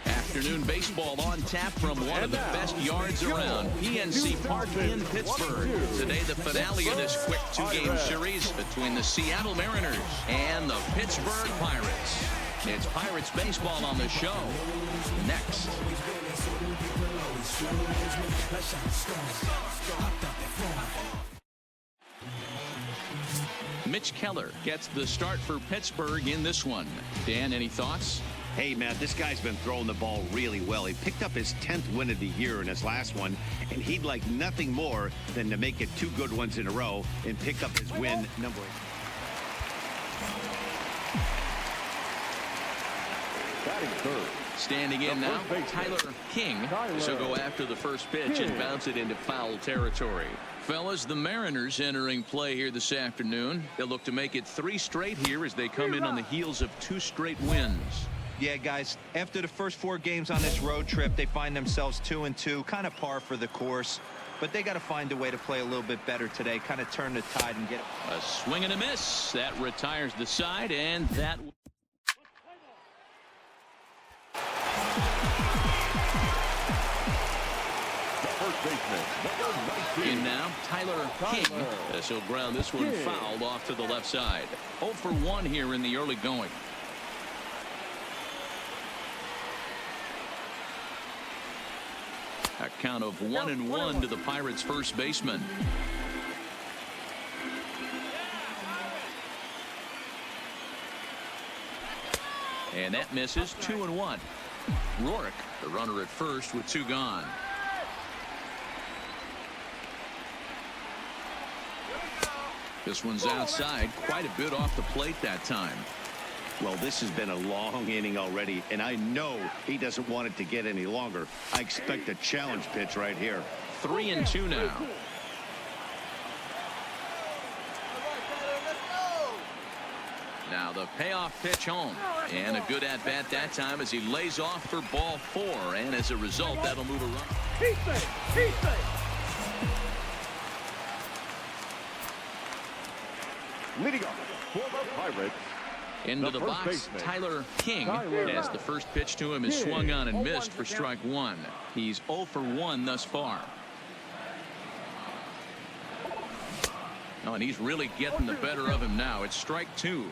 Afternoon baseball on tap from one of the best yards around, PNC Park in Pittsburgh. Today, the finale of this quick 2-game series between the Seattle Mariners and the Pittsburgh Pirates. It's Pirates baseball on the show. Next. Mitch Keller gets the start for Pittsburgh in this one. Dan, any thoughts? Hey, Matt, this guy's been throwing the ball really well. He picked up his 10th win of the year in his last one, and he'd like nothing more than to make it 2 good ones in a row and pick up his win number 8. Batting third. Standing in now, Tyler King. So go after the first pitch and bounce it into foul territory. Fellas, the Mariners entering play here this afternoon. They'll look to make it 3 straight here as they come in on the heels of 2 straight wins. Yeah, guys, after the first 4 games on this road trip, they find themselves 2-2, kind of par for the course. But they got to find a way to play a little bit better today, kind of turn the tide and get a swing and a miss. That retires the side, and that. In now, Tyler King. He'll ground this one fouled off to the left side. 0 for 1 here in the early going. A count of 1-1 to the Pirates' first baseman. And that misses. 2-1. Rourke, the runner at first with 2 gone. This one's outside, quite a bit off the plate that time. Well, this has been a long inning already, and I know he doesn't want it to get any longer. I expect a challenge pitch right here. 3-2 now. Now the payoff pitch home, and a good at-bat that time as he lays off for ball 4, and as a result, that'll move a run. He's safe. He's safe. Leading off for the Pirates. Into the box, baseman, Tyler King, as the first pitch to him is swung on and missed for strike 1. He's 0 for 1 thus far. Oh, and he's really getting the better of him now. It's strike 2.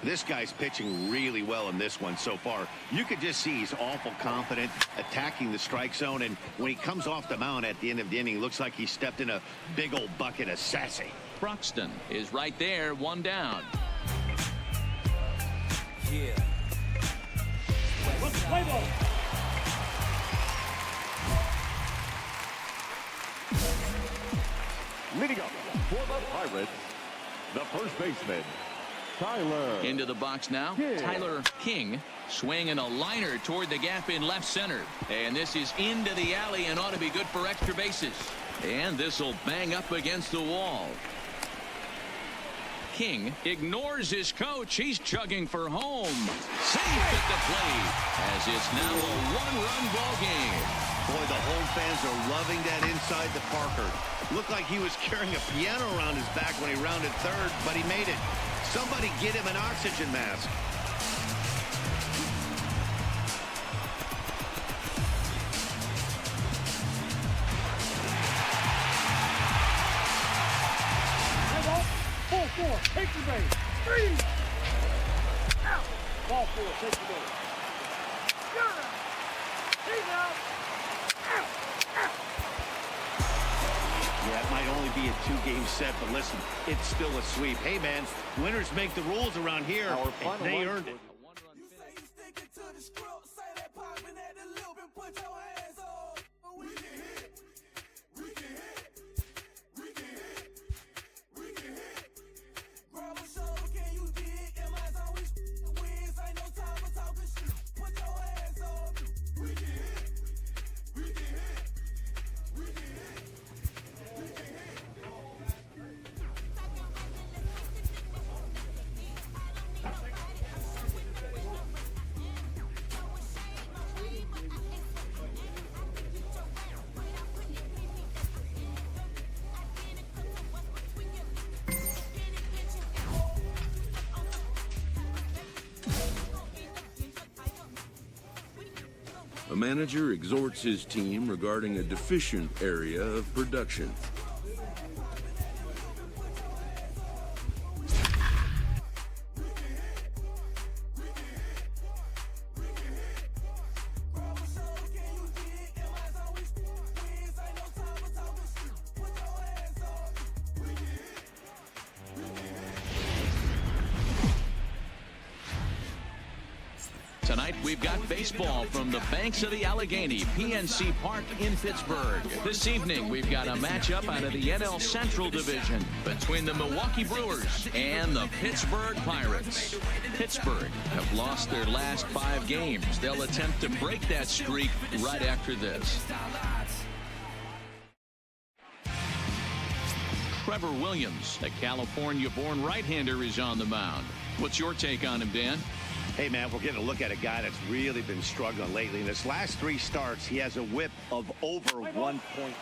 This guy's pitching really well in this one so far. You could just see he's awful confident, attacking the strike zone, and when he comes off the mound at the end of the inning, looks like he stepped in a big old bucket of sassy. Broxton is right there, 1 down. Yeah. Let's play ball. Leading up for the Pirates, the first baseman, Tyler. Into the box now, Tyler King, swinging a liner toward the gap in left center. And this is into the alley and ought to be good for extra bases. And this will bang up against the wall. King ignores his coach. He's chugging for home. Safe at the plate, as it's now a 1-run ball game. Boy, the home fans are loving that inside the Parker. Looked like he was carrying a piano around his back when he rounded third, but he made it. Somebody get him an oxygen mask. Ball 4, take the base. 3. Out. Ball 4, take the base. Got it. He's out. Out. Out. Yeah, it might only be a 2-game set, but listen, it's still a sweep. Hey, man, winners make the rules around here, and they earned it. You say you sticking to the script, say that popping at the lip and put your hands up. We can hit. We can hit. We can hit. We can hit. Grab a shoulder, can you dig? MI's always wins, ain't no time for talking shit. Put your hands up. We can hit. We can hit. We can hit. We can hit. A manager exhorts his team regarding a deficient area of production. Tonight, we've got baseball from the banks of the Allegheny, PNC Park in Pittsburgh. This evening, we've got a matchup out of the NL Central Division between the Milwaukee Brewers and the Pittsburgh Pirates. Pittsburgh have lost their last 5 games. They'll attempt to break that streak right after this. Trevor Williams, a California-born right-hander, is on the mound. What's your take on him, Dan? Hey, man, we're getting a look at a guy that's really been struggling lately. In his last 3 starts, he has a whip of over 1 point.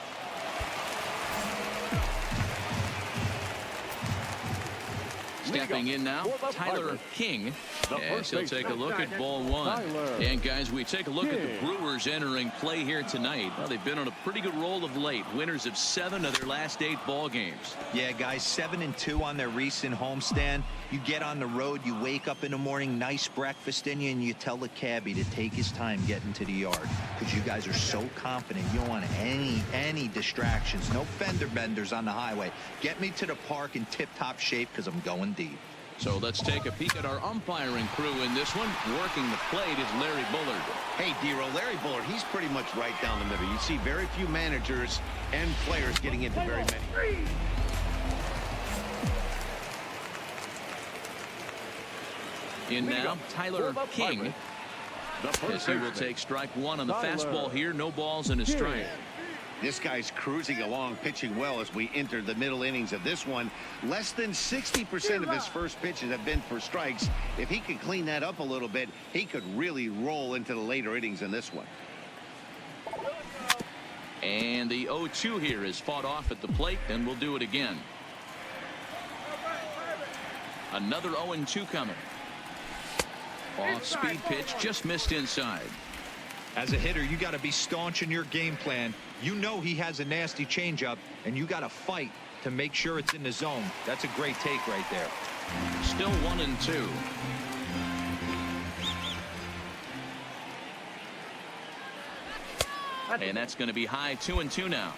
Stepping in now, Tyler King, as he'll take a look at ball one. And guys, we take a look at the Brewers entering play here tonight. Well, they've been on a pretty good roll of late, winners of 7 of their last 8 ball games. Yeah, guys, 7-2 on their recent homestand. You get on the road, you wake up in the morning, nice breakfast in you, and you tell the cabbie to take his time getting to the yard, because you guys are so confident. You don't want any distractions, no fender benders on the highway. Get me to the park in tip-top shape, because I'm going deep. So let's take a peek at our umpiring crew in this one. Working the plate is Larry Bullard. Hey, D-Roll, Larry Bullard, he's pretty much right down the middle. You see very few managers and players getting into very many. In now, Tyler King, as he will take strike 1 on the fastball here. No balls and a strike. This guy's cruising along, pitching well as we enter the middle innings of this one. Less than 60% of his first pitches have been for strikes. If he could clean that up a little bit, he could really roll into the later innings in this one. And the 0-2 here is fought off at the plate, and we'll do it again. Another 0-2 coming. Off-speed pitch, just missed inside. As a hitter, you got to be staunch in your game plan. You know he has a nasty changeup, and you got to fight to make sure it's in the zone. That's a great take right there. Still 1-2. And that's going to be high 2-2 now.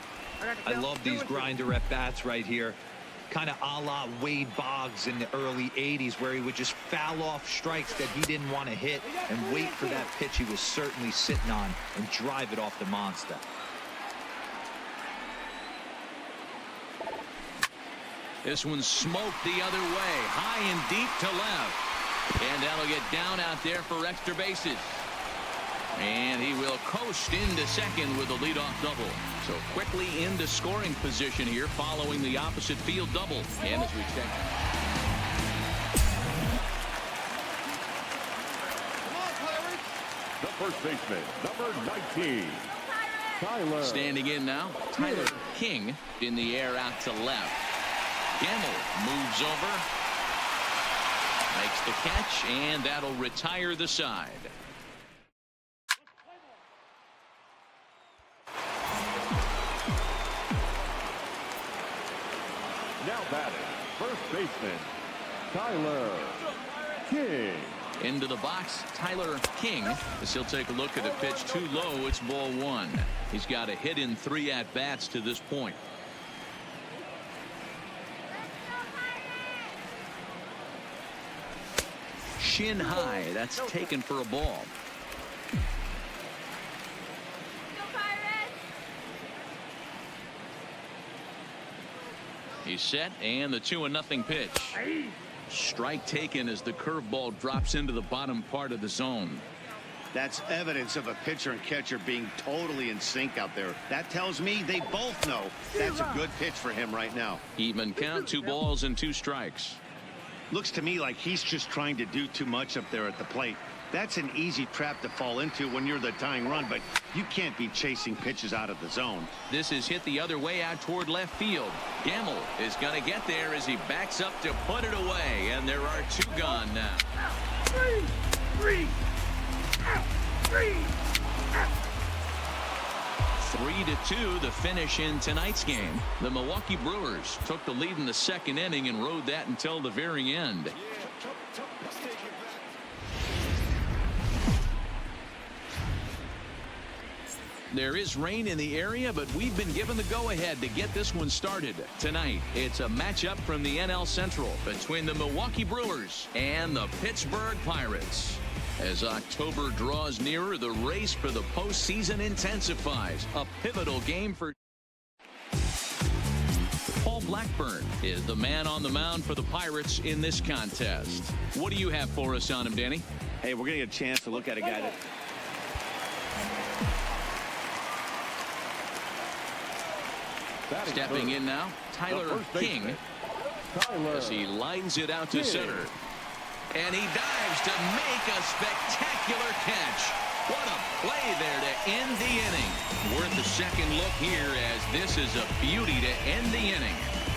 I love these grinder at bats right here. Kind of a la Wade Boggs in the early 80s, where he would just foul off strikes that he didn't want to hit and wait for that pitch he was certainly sitting on and drive it off the monster. This one's smoked the other way, high and deep to left. And that'll get down out there for extra bases. And he will coast into second with a leadoff double. So quickly into scoring position here following the opposite field double. And as we check. The first baseman, number 19, Tyler. Standing in now, Tyler King in the air out to left. Gamble moves over, makes the catch, and that'll retire the side. Now batting, first baseman, Tyler King. Into the box, Tyler King, as he'll take a look at a pitch too low. It's ball 1. He's got a hit in 3 at-bats to this point. Shin high, that's taken for a ball. He's set, and the 2-0 pitch. Strike taken as the curveball drops into the bottom part of the zone. That's evidence of a pitcher and catcher being totally in sync out there. That tells me they both know that's a good pitch for him right now. Even count, 2 balls and 2 strikes. Looks to me like he's just trying to do too much up there at the plate. That's an easy trap to fall into when you're the tying run, but you can't be chasing pitches out of the zone. This is hit the other way out toward left field. Gamble is going to get there as he backs up to put it away, and there are 2 gone now. 3-2 the finish in tonight's game. The Milwaukee Brewers took the lead in the 2nd inning and rode that until the very end. There is rain in the area, but we've been given the go-ahead to get this one started. Tonight, it's a matchup from the NL Central between the Milwaukee Brewers and the Pittsburgh Pirates. As October draws nearer, the race for the postseason intensifies. A pivotal game for Paul Blackburn is the man on the mound for the Pirates in this contest. What do you have for us on him, Danny? Hey, we're going to get a chance to look at a guy that... Stepping in now, Tyler King, as he lines it out to center. And he dives to make a spectacular catch. What a play there to end the inning. Worth a second look here, as this is a beauty to end the inning.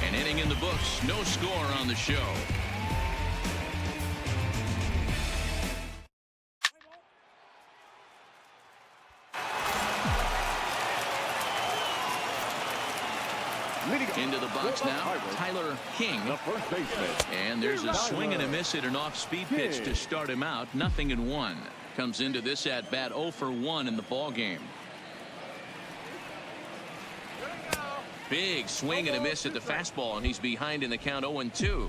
An inning in the books, no score on the show. Into the box now, Tyler King. The first baseman. And there's a swing and a miss at an off-speed pitch to start him out. 0-1. Comes into this at-bat 0 for 1 in the ball game. Big swing and a miss at the fastball, and he's behind in the count 0-2.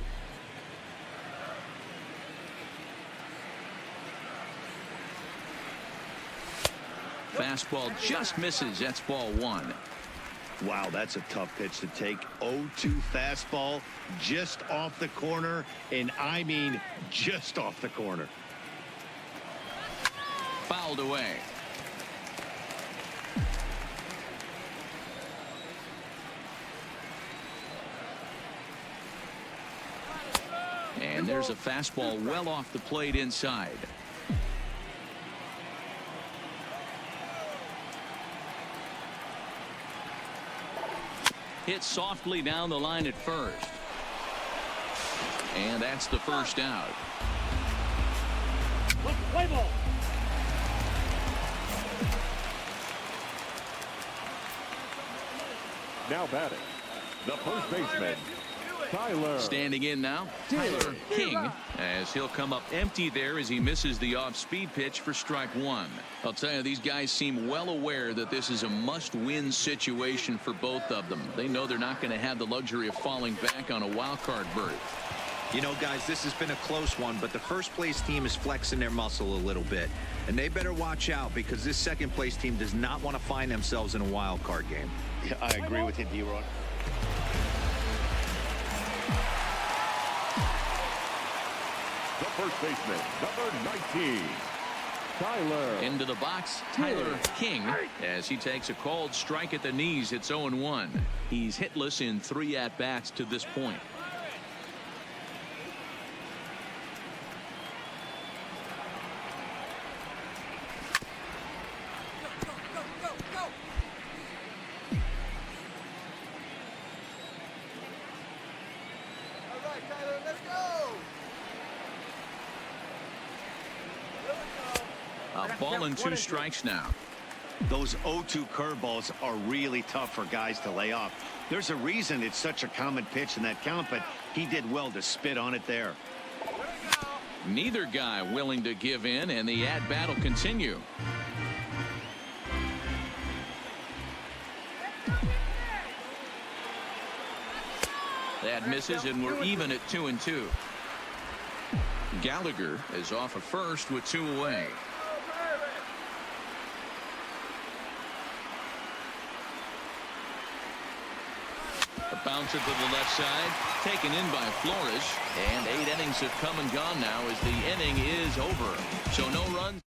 Fastball just misses. That's ball 1. Wow, that's a tough pitch to take. 0-2 fastball just off the corner, and I mean just off the corner. Fouled away. And there's a fastball well off the plate inside. Hit softly down the line at first. And that's the first out. Play ball. Now batting, the first baseman, Tyler. Standing in now, Tyler King, as he'll come up empty there as he misses the off-speed pitch for strike 1. I'll tell you, these guys seem well aware that this is a must-win situation for both of them. They know they're not going to have the luxury of falling back on a wild card berth. You know, guys, this has been a close one, but the first place team is flexing their muscle a little bit, and they better watch out because this second place team does not want to find themselves in a wild card game. Yeah, I agree with you, D-Roy. The first baseman, number 19, Tyler. Into the box, Tyler King, as he takes a called strike at the knees. It's 0-1. He's hitless in 3 at-bats to this point. A ball and 2 strikes now. Those 0-2 curveballs are really tough for guys to lay off. There's a reason it's such a common pitch in that count, but he did well to spit on it there. Neither guy willing to give in, and the at-bat will continue. That misses, and we're even at 2-2. Gallagher is off of first with 2 away. A bouncer to the left side, taken in by Flores, and 8 innings have come and gone now as the inning is over. So no runs.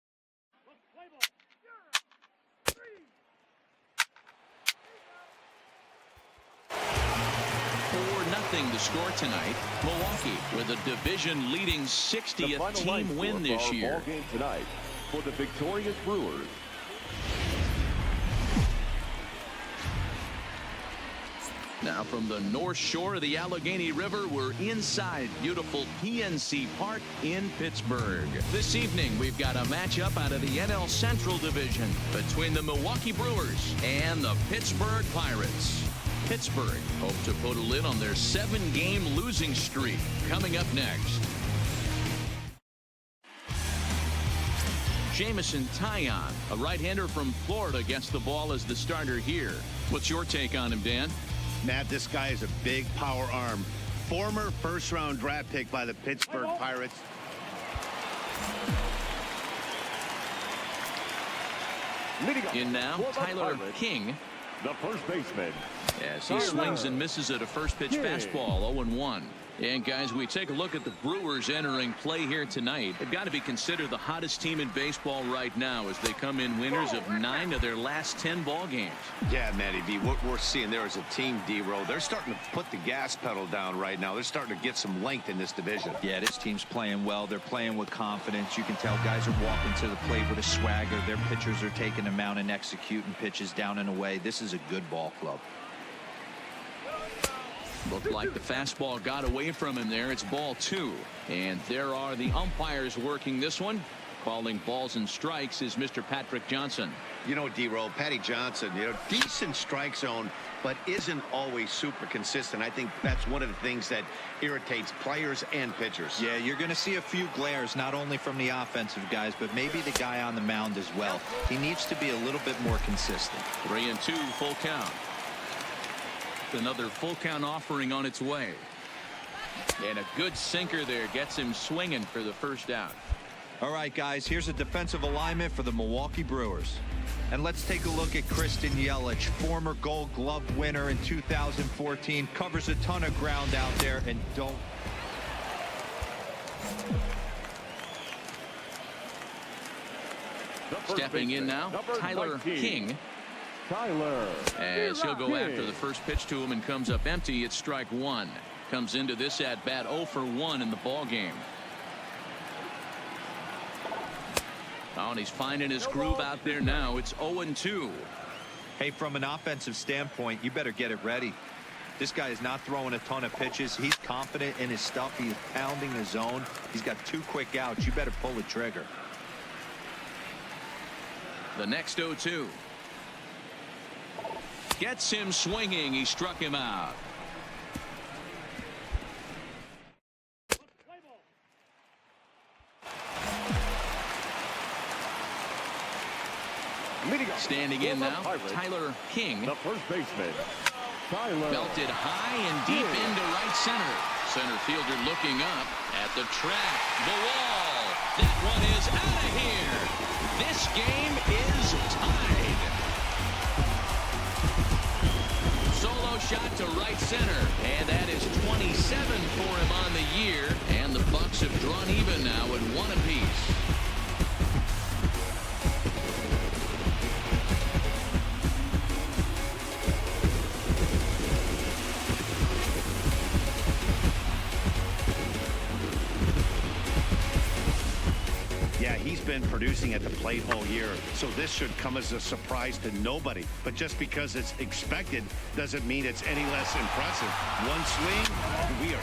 4-0 the score tonight. Milwaukee with a division-leading 60th team win this year. Ball game tonight for the victorious Brewers. Now from the north shore of the Allegheny River, we're inside beautiful PNC Park in Pittsburgh. This evening, we've got a matchup out of the NL Central Division between the Milwaukee Brewers and the Pittsburgh Pirates. Pittsburgh hope to put a lid on their 7-game losing streak. Coming up next. Jamison Taillon, a right-hander from Florida, gets the ball as the starter here. What's your take on him, Dan? Matt, this guy is a big power arm. Former first-round draft pick by the Pittsburgh Pirates. In now, Tyler King. The first baseman. As he swings and misses at a first-pitch fastball, 0-1. And, guys, we take a look at the Brewers entering play here tonight. They've got to be considered the hottest team in baseball right now as they come in winners of 9 of their last 10 ball games. Yeah, Matty D, what we're seeing there is a team, D-Row. They're starting to put the gas pedal down right now. They're starting to get some length in this division. Yeah, this team's playing well. They're playing with confidence. You can tell guys are walking to the plate with a swagger. Their pitchers are taking them out and executing pitches down and away. This is a good ball club. Looked like the fastball got away from him there. It's ball 2. And there are the umpires working this one. Calling balls and strikes is Mr. Patrick Johnson. You know, D-Roll, Patty Johnson, decent strike zone, but isn't always super consistent. I think that's one of the things that irritates players and pitchers. Yeah, you're going to see a few glares, not only from the offensive guys, but maybe the guy on the mound as well. He needs to be a little bit more consistent. 3-2, full count. Another full count offering on its way. And a good sinker there gets him swinging for the first out. All right, guys, here's a defensive alignment for the Milwaukee Brewers. And let's take a look at Kristen Yelich, former Gold Glove winner in 2014, covers a ton of ground out there and don't. Stepping in now, Tyler King. As he'll go after the first pitch to him and comes up empty, it's strike one. Comes into this at bat 0 for 1 in the ball game. Oh, and he's finding his groove out there now. It's 0-2. Hey, from an offensive standpoint, you better get it ready. This guy is not throwing a ton of pitches. He's confident in his stuff. He is pounding the zone. He's got 2 quick outs. You better pull the trigger. The next 0-2. Gets him swinging. He struck him out. Standing in now, Tyler King. The first baseman, Tyler. Belted high and deep into right center. Center fielder looking up at the track. The wall. That one is out of here. This game is tied. Solo shot to right center. And that is 27 for him on the year. And the Bucks have drawn even now at 1 apiece. He's been producing at the plate all year, so this should come as a surprise to nobody. But just because it's expected doesn't mean it's any less impressive. One swing, we are...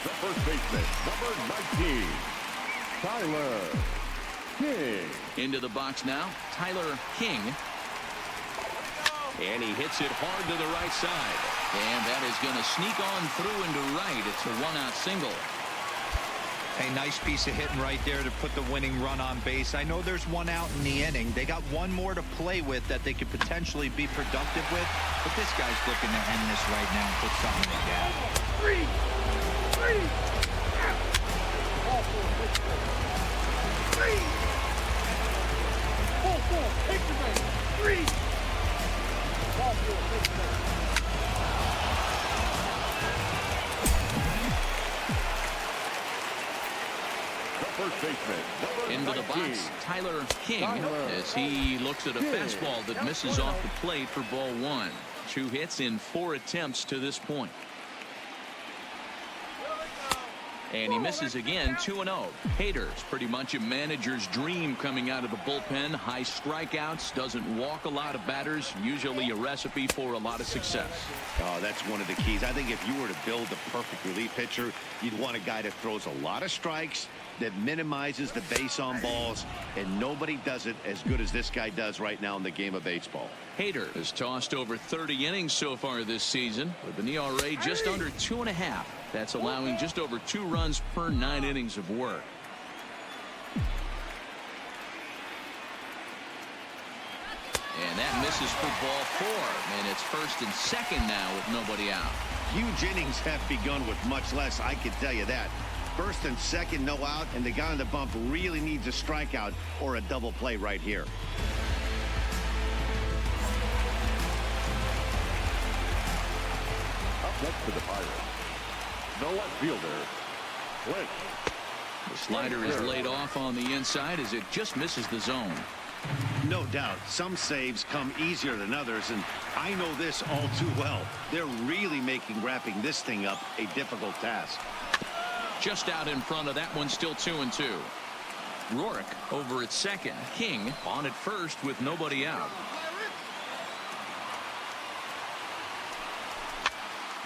The first baseman, number 19, Tyler King. Into the box now, Tyler King. And he hits it hard to the right side. And that is going to sneak on through into right. It's a 1-out single. A nice piece of hitting right there to put the winning run on base. I know there's 1 out in the inning. They got 1 more to play with that they could potentially be productive with. But this guy's looking to end this right now and put something in the gap. Into the box, Tyler King, as he looks at a fastball that misses off the plate for ball 1. 2 hits in 4 attempts to this point. And he misses again, 2-0. Hader's pretty much a manager's dream coming out of the bullpen. High strikeouts, doesn't walk a lot of batters, usually a recipe for a lot of success. Oh, that's one of the keys. I think if you were to build the perfect relief pitcher, you'd want a guy that throws a lot of strikes, that minimizes the base on balls, and nobody does it as good as this guy does right now in the game of baseball. Hader has tossed over 30 innings so far this season with an ERA just under 2.5. That's allowing just over 2 runs per 9 innings of work. And that misses for ball 4. And it's first and second now with nobody out. Huge innings have begun with much less, I can tell you that. First and second, no out, and the guy on the bump really needs a strikeout or a double play right here. Up next to the Pirates, the left fielder, Clint. The slider is laid off on the inside as it just misses the zone. No doubt, some saves come easier than others, and I know this all too well. They're really making wrapping this thing up a difficult task. just out in front of that one, still 2-2. Rourke over at second. King on at first with nobody out.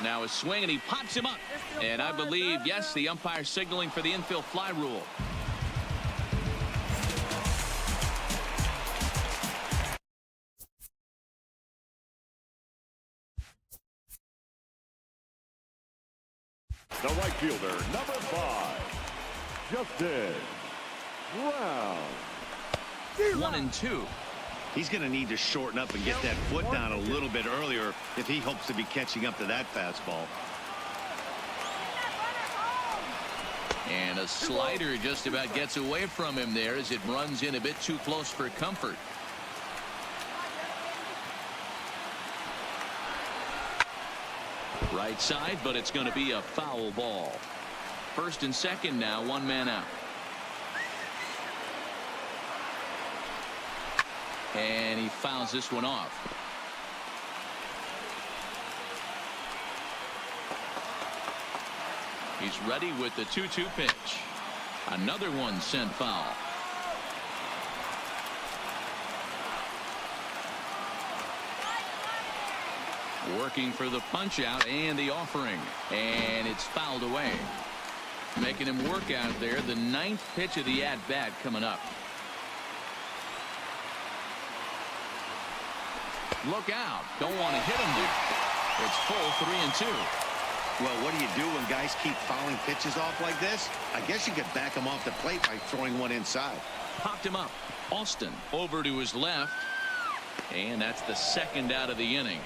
Now a swing, and he pops him up. And I believe, yes, the umpire signaling for the infield fly rule. The right fielder, number 5, Justin Brown. 1-2. He's going to need to shorten up and get that foot down a little bit earlier if he hopes to be catching up to that fastball. And a slider just about gets away from him there as it runs in a bit too close for comfort. Right side, but it's going to be a foul ball. First and second now, one man out. And he fouls this one off. He's ready with the 2-2 pitch. Another one sent foul. Working for the punch out and the offering, and it's fouled away. Making him work out there. The 9th pitch of the at-bat coming up. Look out. Don't want to hit him there. It's full 3-2. Well, what do you do when guys keep fouling pitches off like this? I guess you could back them off the plate by throwing one inside. Popped him up. Alston over to his left. And that's the second out of the inning.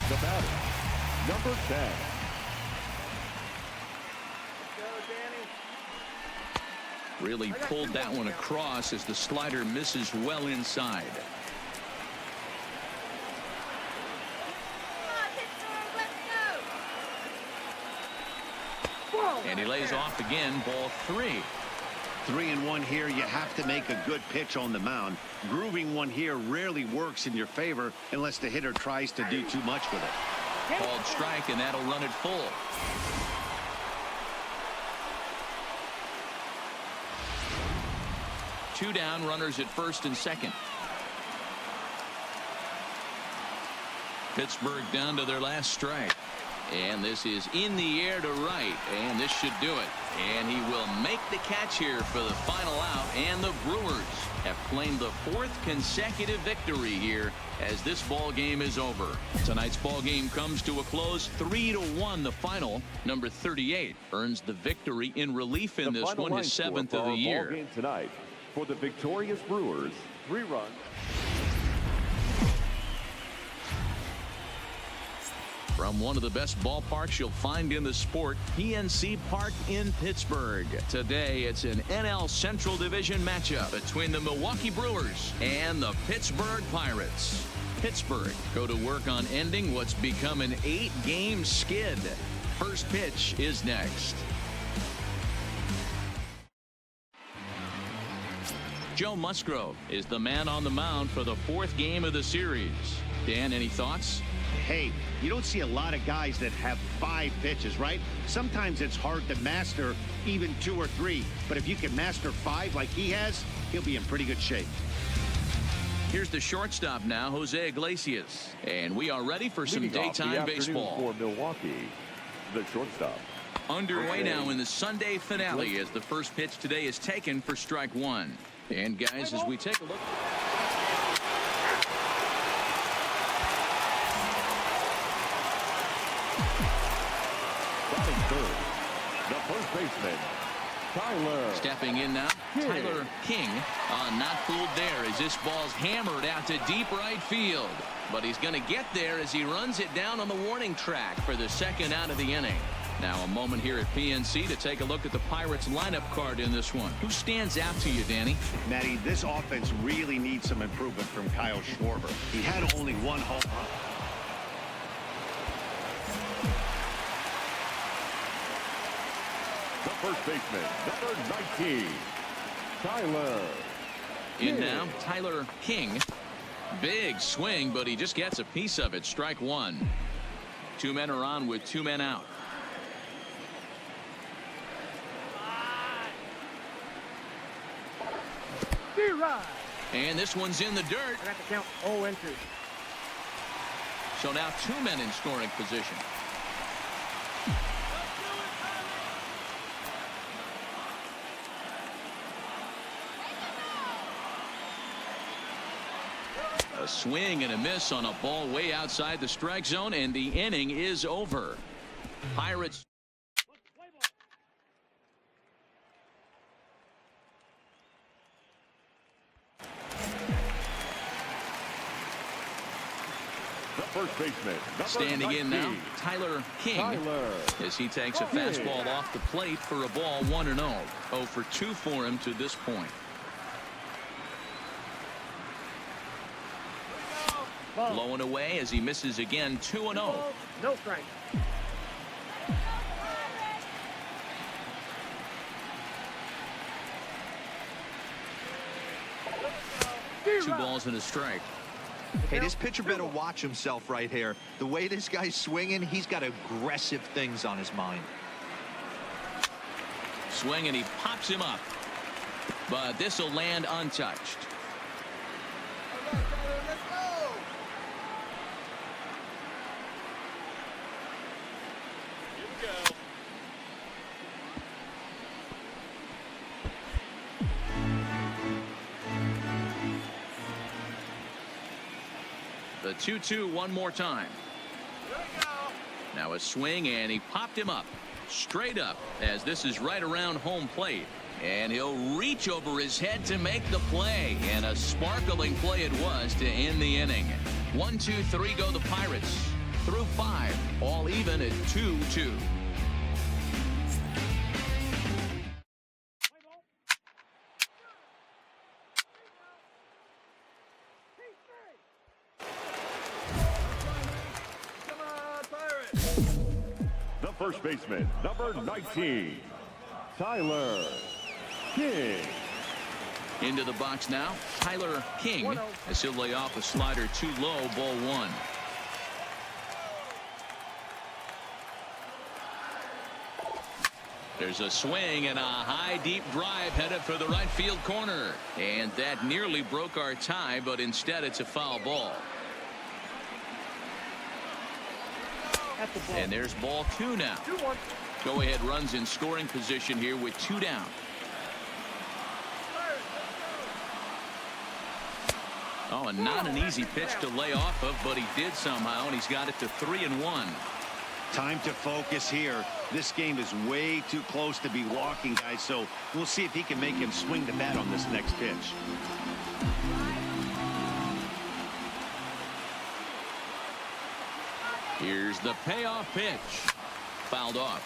The batter, number 10. Really pulled that one across as the slider misses well inside. And he lays off again, ball 3. 3-1 here. You have to make a good pitch on the mound. Grooving one here rarely works in your favor unless the hitter tries to do too much with it. Called strike, and that'll run it full. Two down, runners at first and second. Pittsburgh down to their last strike. And this is in the air to right, and this should do it. And he will make the catch here for the final out, and the Brewers have claimed the 4th consecutive victory here as this ball game is over. Tonight's ball game comes to a close, 3-1 the final. Number 38 earns the victory in relief in this one, his 7th of the year. Ball game tonight for the victorious Brewers, 3 runs. From one of the best ballparks you'll find in the sport, PNC Park in Pittsburgh. Today, it's an NL Central Division matchup between the Milwaukee Brewers and the Pittsburgh Pirates. Pittsburgh go to work on ending what's become an 8-game skid. First pitch is next. Joe Musgrove is the man on the mound for the 4th game of the series. Dan, any thoughts? Hey, you don't see a lot of guys that have 5 pitches, right? Sometimes it's hard to master even 2 or 3. But if you can master 5 like he has, he'll be in pretty good shape. Here's the shortstop now, Jose Iglesias. And we are ready for some daytime baseball. For Milwaukee, the shortstop. Underway now in the Sunday finale as the first pitch today is taken for strike 1. And guys, as we take a look. Batting third, the first baseman, Tyler. Stepping in now, Tyler King. Not fooled there as this ball's hammered out to deep right field. But he's going to get there as he runs it down on the warning track for the second out of the inning. Now a moment here at PNC to take a look at the Pirates lineup card in this one. Who stands out to you, Danny? Matty, this offense really needs some improvement from Kyle Schwarber. He had only 1 home run. The first baseman, number 19, Tyler. In now, Tyler King. Big swing, but he just gets a piece of it. Strike one. Two men are on with two men out. And this one's in the dirt. I got to count 0 entries. So now two men in scoring position. A swing and a miss on a ball way outside the strike zone, and the inning is over. Pirates. The first baseman, Standing in now, Tyler King, as he takes a fastball off the plate for a ball 1-0. 0 for 2 for him to this point. Blowing away as he misses again. 2-0. No strike. Two balls and a strike. Hey, this pitcher better watch himself right here. The way this guy's swinging, he's got aggressive things on his mind. Swing and he pops him up. But this will land untouched. The 2-2 one more time. Now a swing, and he popped him up. Straight up, as this is right around home plate. And he'll reach over his head to make the play. And a sparkling play it was to end the inning. 1, 2, 3 go the Pirates. Through 5, all even at 2-2. The first baseman, number 19, Tyler King. Into the box now, Tyler King, as he'll lay off a slider too low, ball 1. There's a swing and a high deep drive headed for the right field corner, and that nearly broke our tie, but instead it's a foul ball. And there's ball 2 now. Go ahead runs in scoring position here with 2 down. Oh, and not an easy pitch to lay off of, but he did somehow, and he's got it to 3-1. Time to focus here. This game is way too close to be walking, guys, so we'll see if he can make him swing the bat on this next pitch. Here's the payoff pitch. Fouled off.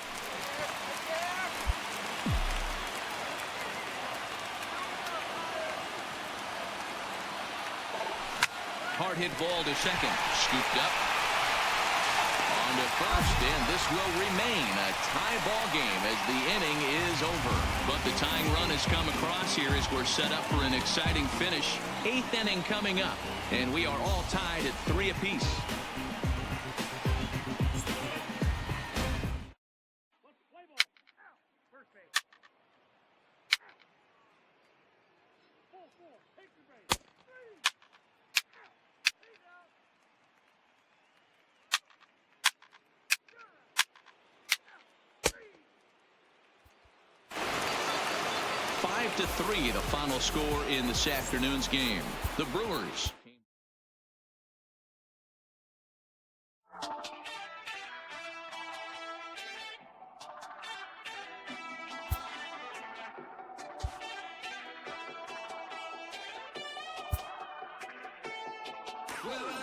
Hard hit ball to second. Scooped up. On to first, and this will remain a tie ball game as the inning is over. But the tying run has come across here as we're set up for an exciting finish. 8th inning coming up, and we are all tied at 3 apiece. To 3, the final score in this afternoon's game. The Brewers. Well,